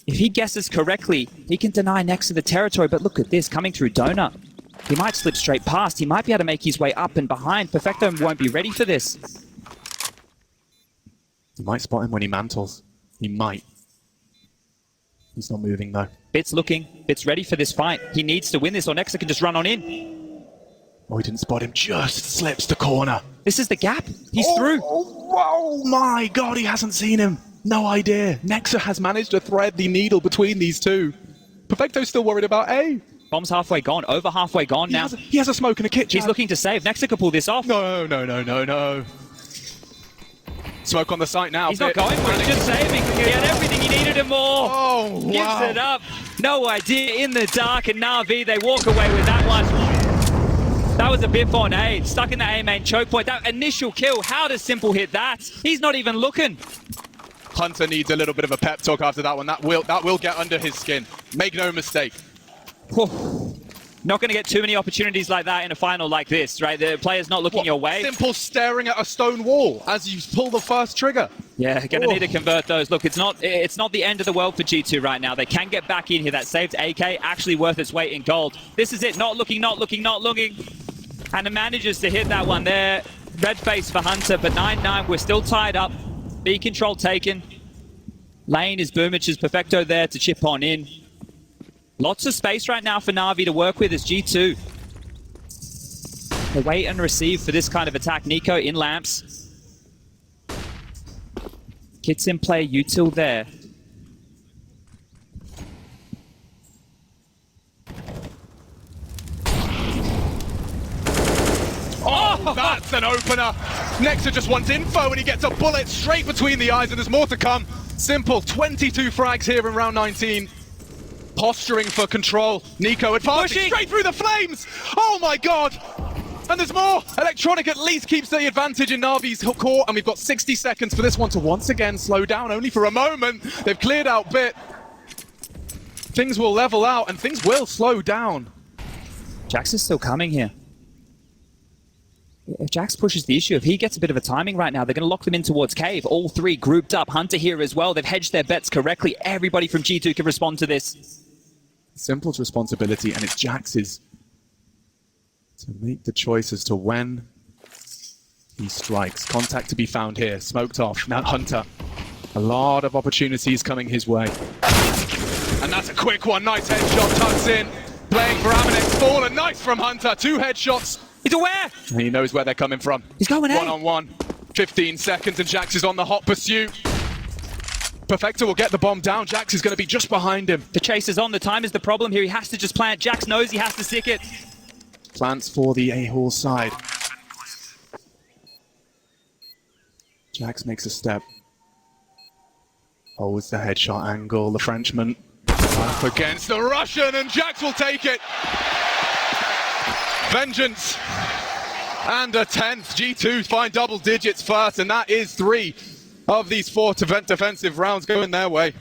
if he guesses correctly, he can deny nexa the territory, but look at this, coming through Donut. He might slip straight past. He might be able to make his way up and behind. Perfecto won't be ready for this. He might spot him when he mantles. He might. He's not moving though. Bit's looking. Bit's ready for this fight. He needs to win this or nexa can just run on in. Oh, he didn't spot him. Just slips the corner. This is the gap. He's through. Oh my God, he hasn't seen him. No idea. Nexa has managed to thread the needle between these two. Perfecto's still worried about A. Bomb's halfway gone, over halfway gone now. He has a smoke in a kit. He's looking to save. Nexa can pull this off. No. Smoke on the site now. He's not going for it, he's just saving. He had everything he needed and more. Oh, wow. Gives it up. No idea. In the dark, and Na'Vi, they walk away with that one. That was a bit for an aid. Stuck in the A main choke point. That initial kill, how does Simple hit that? He's not even looking. Hunter needs a little bit of a pep talk after that one. That will get under his skin. Make no mistake. Not going to get too many opportunities like that in a final like this, right? The player's not looking your way. Simple staring at a stone wall as you pull the first trigger. Yeah, going to need to convert those. Look, it's not the end of the world for G2 right now. They can get back in here. That saved AK, actually worth its weight in gold. This is it. Not looking. And it manages to hit that one there. Red face for Hunter, but 9-9. We're still tied up. B control taken. Lane is Boomich's. Perfecto there to chip on in. Lots of space right now for Na'Vi to work with as G2. They wait and receive for this kind of attack. NiKo in lamps. Kits in play, util there. Oh, that's an opener. Nexa just wants info and he gets a bullet straight between the eyes, and there's more to come. Simple, 22 frags here in round 19. Posturing for control. NiKo advancing straight through the flames. Oh my God. And there's more. Electronic at least keeps the advantage in Na'Vi's court, and we've got 60 seconds for this one to once again slow down, only for a moment. They've cleared out Bit. Things will level out and things will slow down. JaCkz is still coming here. If JaCkz pushes the issue, if he gets a bit of a timing right now, they're going to lock them in towards Cave. All three grouped up. Hunter here as well. They've hedged their bets correctly. Everybody from G2 can respond to this. Simple's responsibility, and it's JaCkz's to make the choice as to when he strikes. Contact to be found here. Smoked off. Now Hunter. A lot of opportunities coming his way. And that's a quick one. Nice headshot. Tucks in. Playing for AmaNEk's fall. And nice from Hunter. 2 headshots. He's aware. And he knows where they're coming from. He's going in. One-on-one. 15 seconds and JaCkz is on the hot pursuit. Perfecto will get the bomb down. JaCkz is going to be just behind him. The chase is on. The time is the problem here. He has to just plant. JaCkz knows he has to stick it. Plants for the A-Hall side. JaCkz makes a step. Holds the headshot angle. The Frenchman up against the Russian, and JaCkz will take it. Vengeance. And a 10th. G2 find double digits first, and that is 3 of these 4 defensive rounds going their way.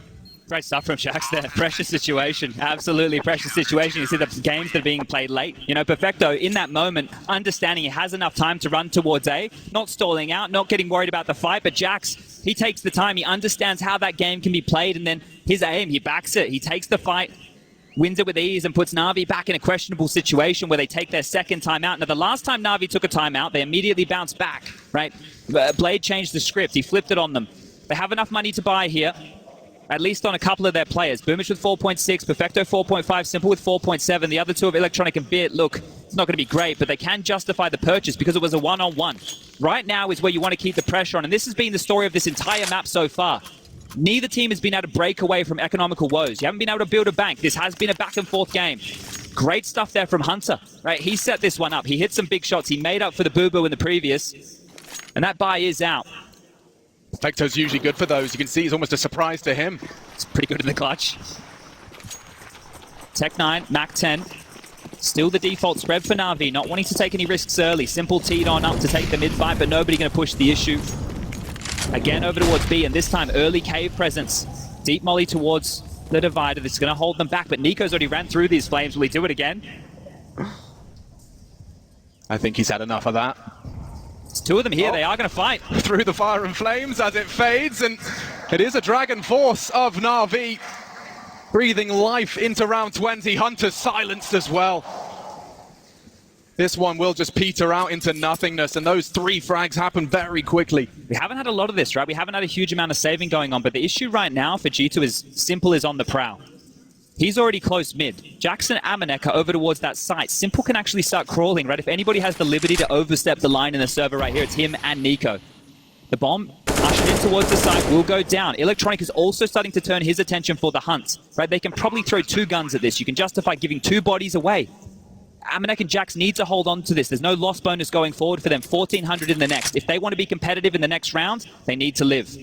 Great stuff from JaCkz there. Pressure situation. Absolutely pressure situation. You see the games that are being played late. You know, Perfecto, in that moment, understanding he has enough time to run towards A, not stalling out, not getting worried about the fight, but JaCkz, he takes the time. He understands how that game can be played, and then his aim, he backs it. He takes the fight, wins it with ease, and puts Na'Vi back in a questionable situation where they take their second timeout. Now, the last time Na'Vi took a timeout, they immediately bounced back, right? Blade changed the script. He flipped it on them. They have enough money to buy here, at least on a couple of their players. Boomich with 4.6, Perfecto 4.5, Simple with 4.7. The other two of electronic and Bit, look, it's not going to be great, but they can justify the purchase because it was a one-on-one. Right now is where you want to keep the pressure on, and this has been the story of this entire map so far. Neither team has been able to break away from economical woes. You haven't been able to build a bank. This has been a back-and-forth game. Great stuff there from Hunter, right? He set this one up. He hit some big shots. He made up for the boo-boo in the previous, and that buy is out. Perfecto's usually good for those. You can see it's almost a surprise to him. It's pretty good in the clutch. Tech 9, Mac 10. Still the default spread for Na'Vi, not wanting to take any risks early. Simple teed on up to take the mid-fight, but nobody going to push the issue. Again over towards B, and this time early cave presence. Deep molly towards the divider. This is going to hold them back, but NiKo's already ran through these flames. Will he do it again? I think he's had enough of that. It's 2 of them here. They are going to fight. Through the fire and flames as it fades, and it is a Dragon Force of Na'Vi breathing life into round 20. Hunter's silenced as well. This one will just peter out into nothingness, and those 3 frags happen very quickly. We haven't had a lot of this, right? We haven't had a huge amount of saving going on, but the issue right now for G2 is Simple is on the prowl. He's already close mid. JaCkz and AmaNEk are over towards that site. Simple can actually start crawling, right? If anybody has the liberty to overstep the line in the server right here, it's him and NiKo. The bomb ushered in towards the site will go down. Electronic is also starting to turn his attention for the hunt, right? They can probably throw 2 guns at this. You can justify giving 2 bodies away. AmaNEk and JaCkz need to hold on to this. There's no loss bonus going forward for them. 1,400 in the next. If they want to be competitive in the next round, they need to live.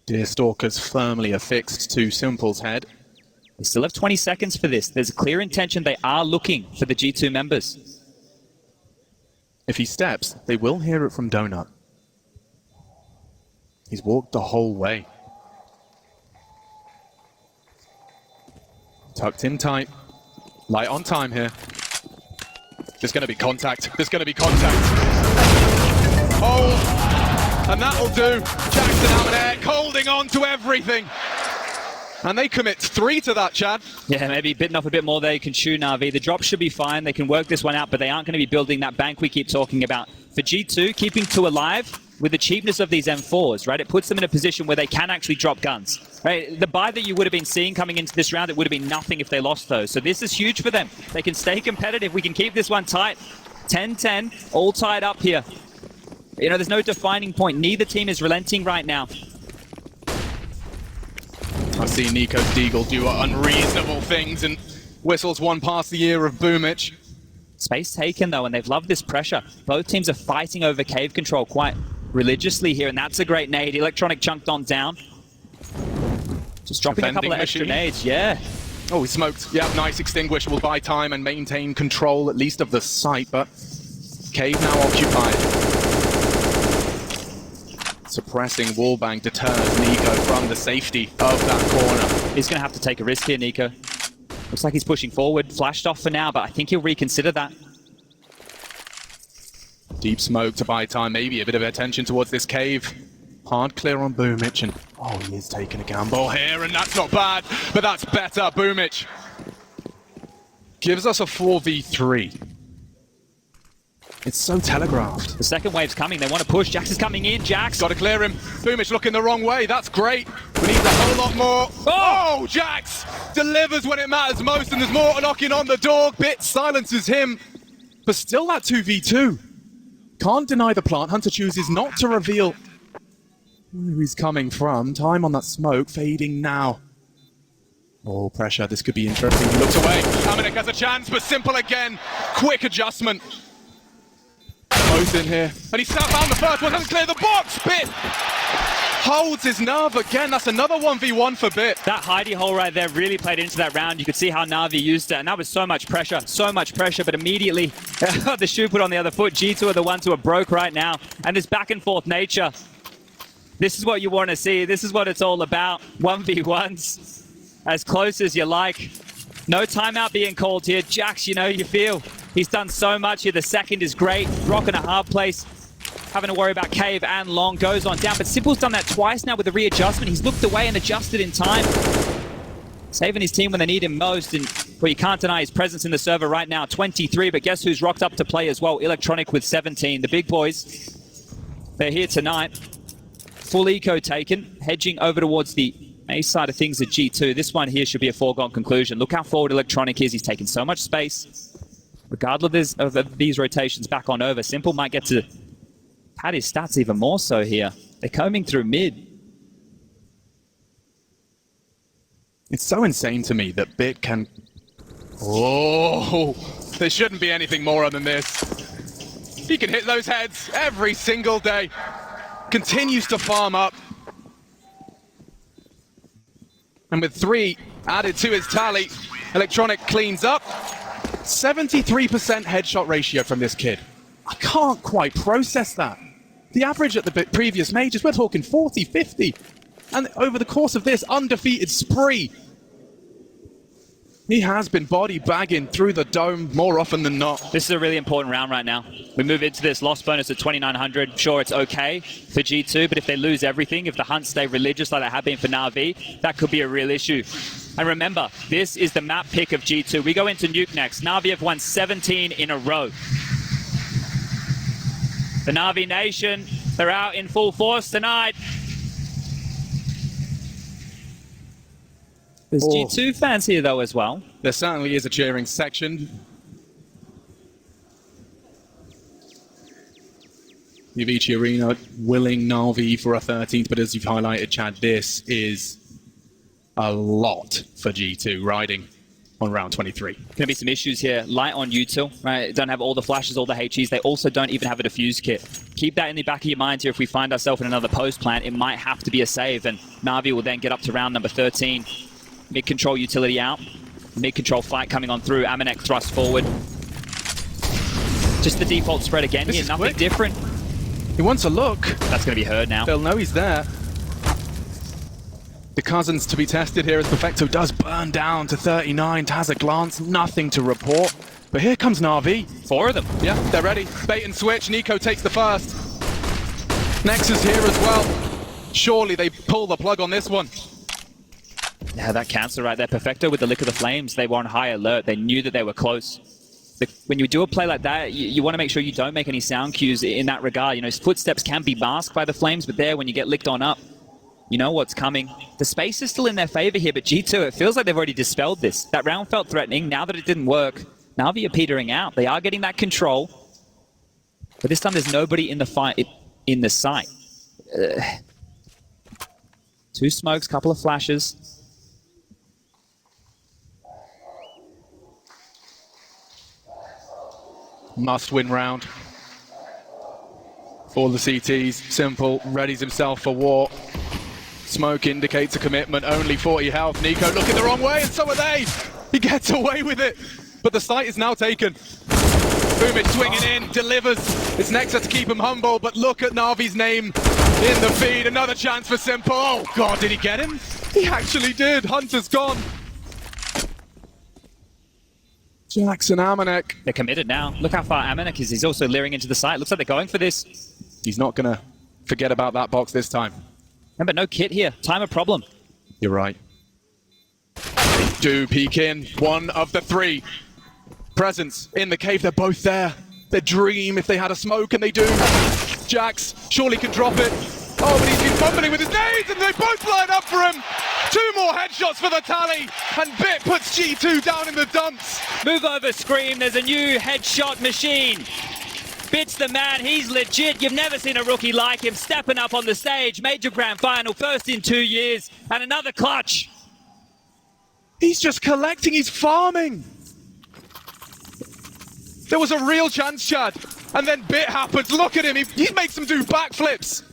Deerstalker's firmly affixed to Simple's head. They still have 20 seconds for this. There's a clear intention. They are looking for the G2 members. If he steps, they will hear it from Donut. He's walked the whole way. Tucked in tight. Light on time here. There's going to be contact. There's going to be contact. Hold. And that'll do. JaCkz and AmaNEk holding on to everything. And they commit 3 to that, Chad. Yeah, maybe bitten off a bit more there. You can chew Na'Vi. The drop should be fine. They can work this one out, but they aren't going to be building that bank we keep talking about. For G2, keeping 2 alive with the cheapness of these M4s, right? It puts them in a position where they can actually drop guns, right? The buy that you would have been seeing coming into this round, it would have been nothing if they lost those. So this is huge for them. They can stay competitive. We can keep this one tight. 10-10, all tied up here. You know, there's no defining point. Neither team is relenting right now. I see NiKo's Deagle do unreasonable things and whistles one past the ear of Boomich. Space taken, though, and they've loved this pressure. Both teams are fighting over cave control quite religiously here, and that's a great nade. Electronic chunked on down. Just dropping a couple of extra nades, yeah. Oh, he smoked. Yeah, nice extinguish. Will buy time and maintain control, at least of the site, but cave now occupied. Suppressing wallbang deters NiKo from the safety of that corner. He's going to have to take a risk here, NiKo. Looks like he's pushing forward. Flashed off for now, but I think he'll reconsider that. Deep smoke to buy time, maybe a bit of attention towards this cave. Hard clear on Boomich, and oh, he is taking a gamble here, and that's not bad, but that's better. Boomich gives us a 4v3. It's so telegraphed. The second wave's coming. They want to push. JaCkz is coming in. JaCkz. Got to clear him. Boomich looking the wrong way. That's great. We need a whole lot more. Oh, JaCkz delivers when it matters most, and there's more knocking on the door. Bit silences him, but still that 2v2. Can't deny the plant. Hunter chooses not to reveal where he's coming from. Time on that smoke fading now. Oh, pressure. This could be interesting. He looks away. AmaNEk has a chance, but Simple again. Quick adjustment. Both in here. And he found the first one. Doesn't clear the box. Bit holds his nerve again. That's another 1v1 for Bit. That hidey hole right there really played into that round. You could see how Na'Vi used it, and that was so much pressure, but immediately the shoe put on the other foot. G2 are the ones who are broke right now, and this back and forth nature. This is what you want to see. This is what it's all about. 1v1s. As close as you like. No timeout being called here. JaCkz, you know, you feel he's done so much here. The second is great. Rock in a hard place. Having to worry about Cave and Long goes on down. But Simple's done that twice now with the readjustment. He's looked away and adjusted in time. Saving his team when they need him most. And well, you can't deny his presence in the server right now. 23, but guess who's rocked up to play as well? Electronic with 17. The big boys, they're here tonight. Full eco taken. Hedging over towards the A side of things at G2. This one here should be a foregone conclusion. Look how forward Electronic is. He's taken so much space. Regardless of these rotations back on over, Simple might get to pad his stats even more so here. They're combing through mid. It's so insane to me that Bit can... Oh, there shouldn't be anything more than this. He can hit those heads every single day. Continues to farm up. And with 3 added to his tally, Electronic cleans up. 73% headshot ratio from this kid. I can't quite process that. The average at the previous majors, we're talking 40, 50. And over the course of this undefeated spree, he has been body bagging through the dome more often than not. This is a really important round right now. We move into this loss bonus at 2,900. Sure, it's okay for G2, but if they lose everything, if the hunts stay religious like they have been for Na'Vi, that could be a real issue. And remember, this is the map pick of G2. We go into Nuke next. Na'Vi have won 17 in a row. The Na'Vi Nation, they're out in full force tonight. There's G2 fans here, though, as well. There certainly is a cheering section. Yavici Arena willing Na'Vi for a 13th, but as you've highlighted, Chad, this is a lot for G2 riding on round 23. Going to be some issues here. Light on util, right? Don't have all the flashes, all the HEs. They also don't even have a defuse kit. Keep that in the back of your mind here. If we find ourselves in another post plant, it might have to be a save, and Na'Vi will then get up to round number 13. Mid-control utility out. Mid-control fight coming on through. AmaNEk thrust forward. Just the default spread again here. Nothing different. He wants a look. That's going to be heard now. They'll know he's there. The cousins to be tested here as Perfecto does burn down to 39. Has a glance, nothing to report. But here comes Na'Vi. 4 of them. Yeah, they're ready. Bait and switch. NiKo takes the first. Nexa's here as well. Surely they pull the plug on this one. Yeah, that cancel right there. Perfecto with the lick of the flames. They were on high alert. They knew that they were close. When you do a play like that, you want to make sure you don't make any sound cues in that regard. You know, his footsteps can be masked by the flames, but there, when you get licked on up, you know what's coming. The space is still in their favor here, but G2, it feels like they've already dispelled this. That round felt threatening. Now that it didn't work, Na'Vi are petering out. They are getting that control, but this time there's nobody in the fight, in the sight. 2 smokes, couple of flashes. Must-win round for the CTs. Simple readies himself for war. Smoke indicates a commitment, only 40 health. NiKo looking the wrong way, and so are they. He gets away with it, but the site is now taken. Boomich swinging in, delivers. It's nexa to keep him humble, but look at Na'Vi's name in the feed. Another chance for Simple. Oh God, did he get him? He actually did. Hunter's gone. JaCkz and AmaNEk. They're committed now. Look how far AmaNEk is. He's also leering into the site. Looks like they're going for this. He's not going to forget about that box this time. Remember, no kit here. Time a problem. You're right. Do peek in. 1 of the 3. Presence in the cave. They're both there. They'd dream if they had a smoke, and they do. JaCkz surely can drop it. Oh, but he's been fumbling with his nades, and they both line up for him. 2 more headshots for the tally, and Bit puts G2 down in the dumps. Move over, Scream. There's a new headshot machine. Bit's the man. He's legit. You've never seen a rookie like him. Stepping up on the stage. Major Grand Final. First in 2 years. And another clutch. He's just collecting, he's farming. There was a real chance, Chad, and then bit happens. Look at him, he makes them do backflips.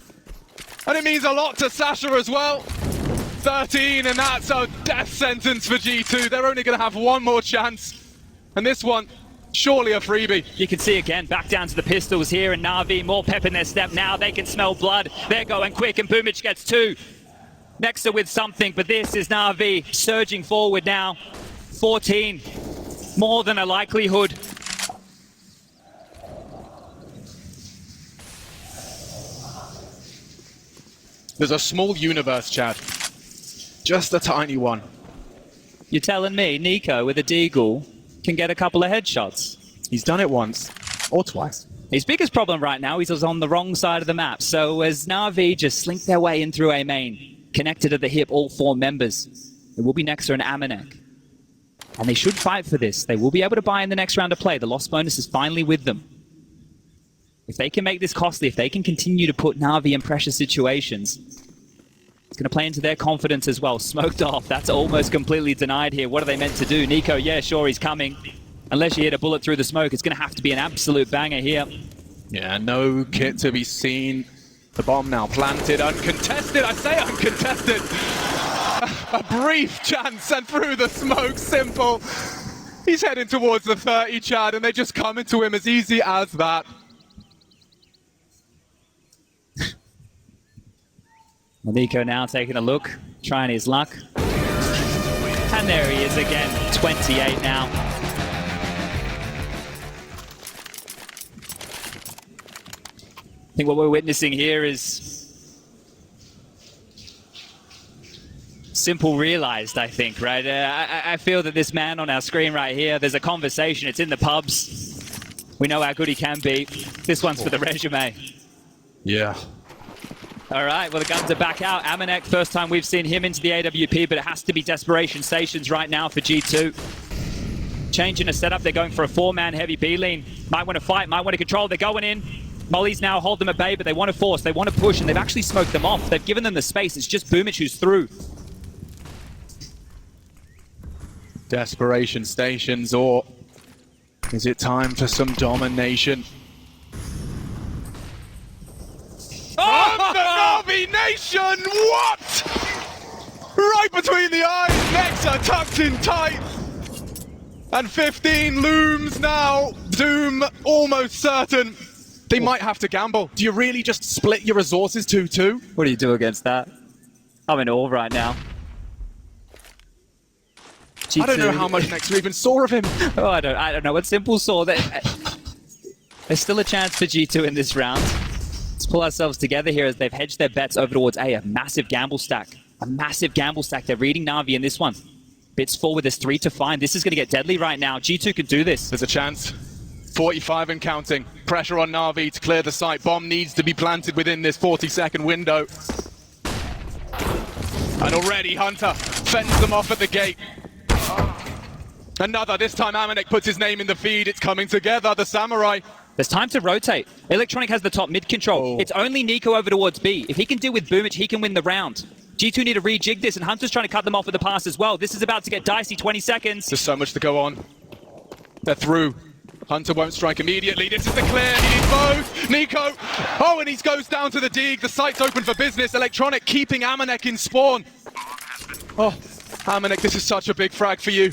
And it means a lot to Sasha as well. 13, and that's a death sentence for G2. They're only going to have one more chance. And this one, surely a freebie. You can see again, back down to the pistols here, and Na'Vi more pep in their step now. They can smell blood. They're going quick, and Boomich gets 2. Nexa with something, but this is Na'Vi surging forward now. 14, more than a likelihood. There's a small universe, Chad. Just a tiny one. You're telling me NiKo with a deagle can get a couple of headshots? He's done it once, or twice. His biggest problem right now is he's on the wrong side of the map. So as Na'Vi just slink their way in through A main, connected at the hip, all 4 members, it will be Nexa and AmaNEk. And they should fight for this. They will be able to buy in the next round of play. The loss bonus is finally with them. If they can make this costly, if they can continue to put Na'Vi in pressure situations, it's going to play into their confidence as well. Smoked off. That's almost completely denied here. What are they meant to do? NiKo, yeah, sure, he's coming. Unless you hit a bullet through the smoke, it's going to have to be an absolute banger here. Yeah, no kit to be seen. The bomb now planted, uncontested. I say uncontested. A brief chance and through the smoke, simple. He's heading towards the 30, Chad, and they just come into him as easy as that. NiKo now taking a look, trying his luck. And there he is again, 28 now. I think what we're witnessing here is Simple realized, I think, right? I feel that this man on our screen right here, there's a conversation, it's in the pubs. We know how good he can be. This one's for the resume. Yeah. All right, well, the guns are back out. AmaNEk, first time we've seen him into the AWP, but it has to be desperation stations right now for G2. Changing a setup, they're going for a 4-man heavy B lean. Might want to fight, might want to control, they're going in. Molly's now hold them at bay, but they want to force, they want to push, and they've actually smoked them off. They've given them the space, it's just Boomich who's through. Desperation stations, or is it time for some domination? Oh, the Na'Vi Nation! What? Right between the eyes, nexa tucked in tight. And 15 looms now. Doom almost certain. They might have to gamble. Do you really just split your resources 2-2? What do you do against that? I'm in awe right now. G2. I don't know how much Nexa even saw of him. Oh, I don't know what Simple saw. There's still a chance for G2 in this round. Let's pull ourselves together here as they've hedged their bets over towards A. A massive gamble stack. A massive gamble stack. They're reading Na'Vi in this one. Bits forward, there's 3 to find. This is going to get deadly right now. G2 can do this. There's a chance. 45 and counting. Pressure on Na'Vi to clear the site. Bomb needs to be planted within this 40-second window. And already Hunter fends them off at the gate. Another, this time AmaNEk puts his name in the feed. It's coming together, the Samurai. There's time to rotate. Electronic has the top mid control. Oh. It's only NiKo over towards B. If he can deal with Boomich, he can win the round. G2 need to rejig this, and Hunter's trying to cut them off with the pass as well. This is about to get dicey, 20 seconds. There's so much to go on. They're through. Hunter won't strike immediately. This is the clear. He needs both. NiKo. Oh, and he goes down to the dig. The site's open for business. Electronic keeping AmaNEk in spawn. Oh, AmaNEk, this is such a big frag for you.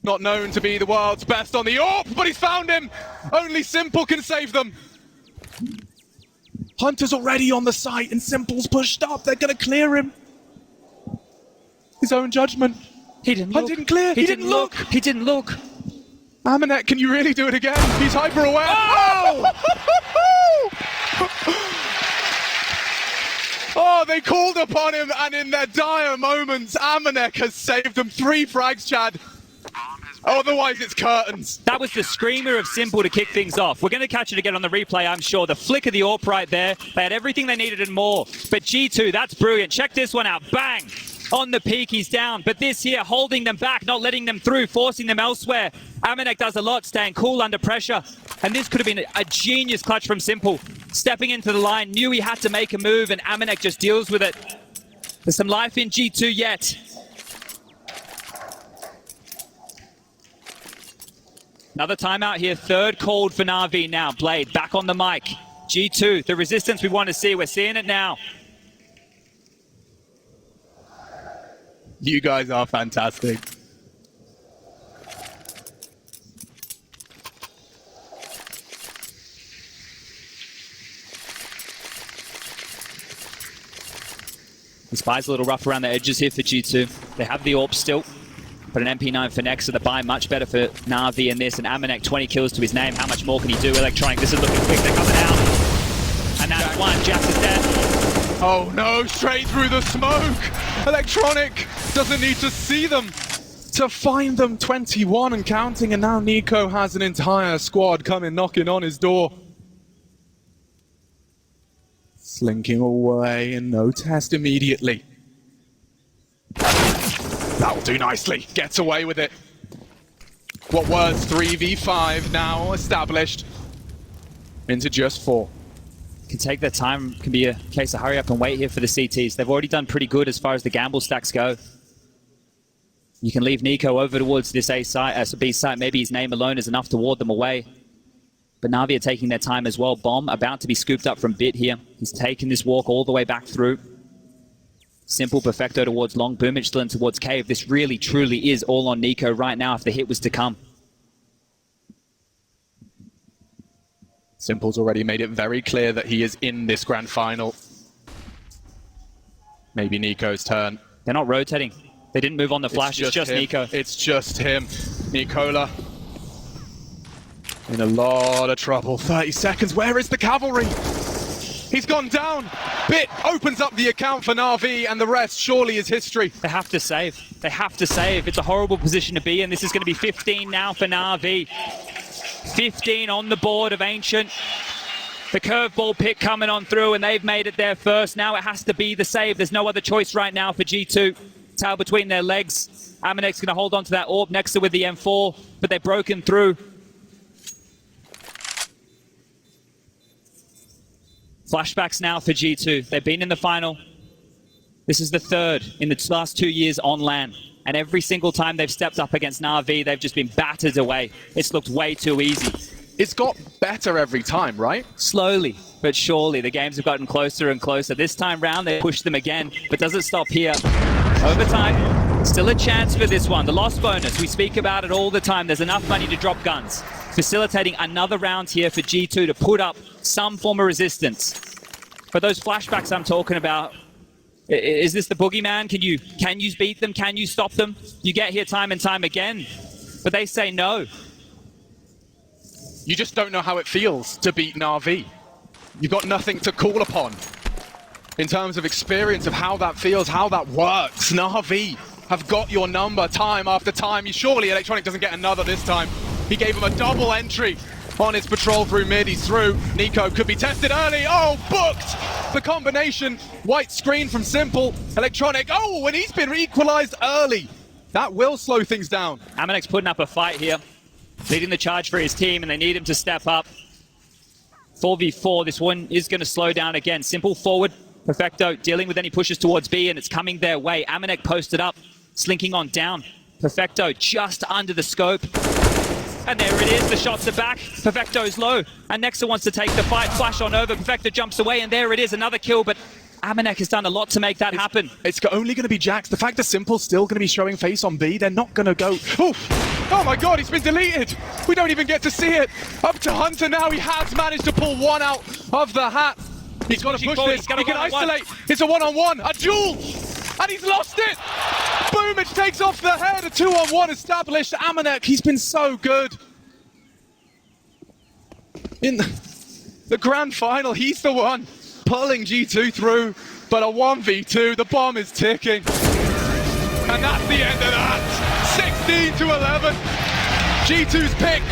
Not known to be the world's best on the AWP, but he's found him. Only Simple can save them. Hunter's already on the site and Simple's pushed up. They're going to clear him. His own judgment. He didn't Hunt look. didn't clear. He didn't look. He didn't look. AmaNEk, can you really do it again? He's hyper aware. Oh! Oh, they called upon him, and in their dire moments, AmaNEk has saved them. 3 frags, Chad. Otherwise, it's curtains. That was the screamer of Simple to kick things off. We're going to catch it again on the replay, I'm sure. The flick of the AWP right there. They had everything they needed and more. But G2, that's brilliant. Check this one out. Bang! On the peak, he's down. But this here, holding them back, not letting them through, forcing them elsewhere. AmaNEk does a lot, staying cool under pressure. And this could have been a genius clutch from Simple. Stepping into the line, knew he had to make a move, and AmaNEk just deals with it. There's some life in G2 yet. Another timeout here. Third called for Na'Vi now. Blade back on the mic. G2, the resistance we want to see. We're seeing it now. You guys are fantastic. The Spy's a little rough around the edges here for G2. They have the AWP still, but an MP9 for nexa. The buy much better for Na'Vi in this. And AmaNEk, 20 kills to his name. How much more can he do? Electronic, this is looking quick. They're coming out. And that's one. JaCkz is dead. Oh no, straight through the smoke. Electronic doesn't need to see them to find them. 21 and counting, and now NiKo has an entire squad coming knocking on his door. Slinking away and no test immediately. That'll do nicely. Gets away with it. What was 3v5 now established into just 4. Can take their time, can be a case of hurry up and wait here for the CTs. They've already done pretty good as far as the gamble stacks go. You can leave NiKo over towards this A site, B site. Maybe his name alone is enough to ward them away. But Na'Vi are taking their time as well. Bomb about to be scooped up from Bit here. He's taken this walk all the way back through. Simple Perfecto towards long. Boomage still in towards Cave. This really, truly is all on NiKo right now if the hit was to come. Simple's already made it very clear that he is in this grand final. Maybe NiKo's turn. They're not rotating. They didn't move on the flash. It's just NiKo. It's just him. Nicola in a lot of trouble. 30 seconds. Where is the cavalry? He's gone down. Bit opens up the account for Na'Vi, and the rest surely is history. They have to save. They have to save. It's a horrible position to be in. This is going to be 15 now for Na'Vi. 15 on the board of Ancient. The curveball pick coming on through, and they've made it there first. Now it has to be the save. There's no other choice right now for G2. Tail between their legs. AmaNEk's going to hold on to that AWP. Nexa with the M4, but they've broken through. Flashbacks now for G2. They've been in the final. This is the third in the last 2 years on LAN. And every single time they've stepped up against Na'Vi, they've just been battered away. It's looked way too easy. It's got better every time, right? Slowly, but surely, the games have gotten closer and closer. This time round, they pushed them again, but doesn't stop here. Overtime, still a chance for this one. The loss bonus, we speak about it all the time. There's enough money to drop guns. Facilitating another round here for G2 to put up some form of resistance. But those flashbacks I'm talking about, is this the boogeyman? Can you beat them? Can you stop them? You get here time and time again, but they say no. You just don't know how it feels to beat Na'Vi. You've got nothing to call upon in terms of experience of how that feels, how that works. Na'Vi have got your number time after time. Surely Electronic doesn't get another this time. He gave him a double entry on his patrol through mid. He's through. NiKo could be tested early. Oh, booked! The combination. White screen from Simple. Electronic. Oh, and he's been equalized early. That will slow things down. AmaNEk's putting up a fight here, leading the charge for his team, and they need him to step up. 4v4, this one is going to slow down again. Simple forward. Perfecto dealing with any pushes towards B, and it's coming their way. AmaNEk posted up, slinking on down. Perfecto just under the scope. And there it is, the shots are back. Perfecto's low, and Nexa wants to take the fight. Flash on over, Perfecto jumps away, and there it is, another kill, but AmaNEk has done a lot to make that happen. It's only going to be JaCkz. The fact that Simple's still going to be showing face on B, they're not going to go... Oh my god, he's been deleted! We don't even get to see it! Up to Hunter now, he has managed to pull one out of the hat. He's got to push this, he can isolate. It's a one-on-one, a duel! And he's lost it! Boomage takes off the head, a 2-on-1 established. AmaNEk, he's been so good. In the grand final, he's the one pulling G2 through, but a 1v2, the bomb is ticking. And that's the end of that. 16-11, G2's pick.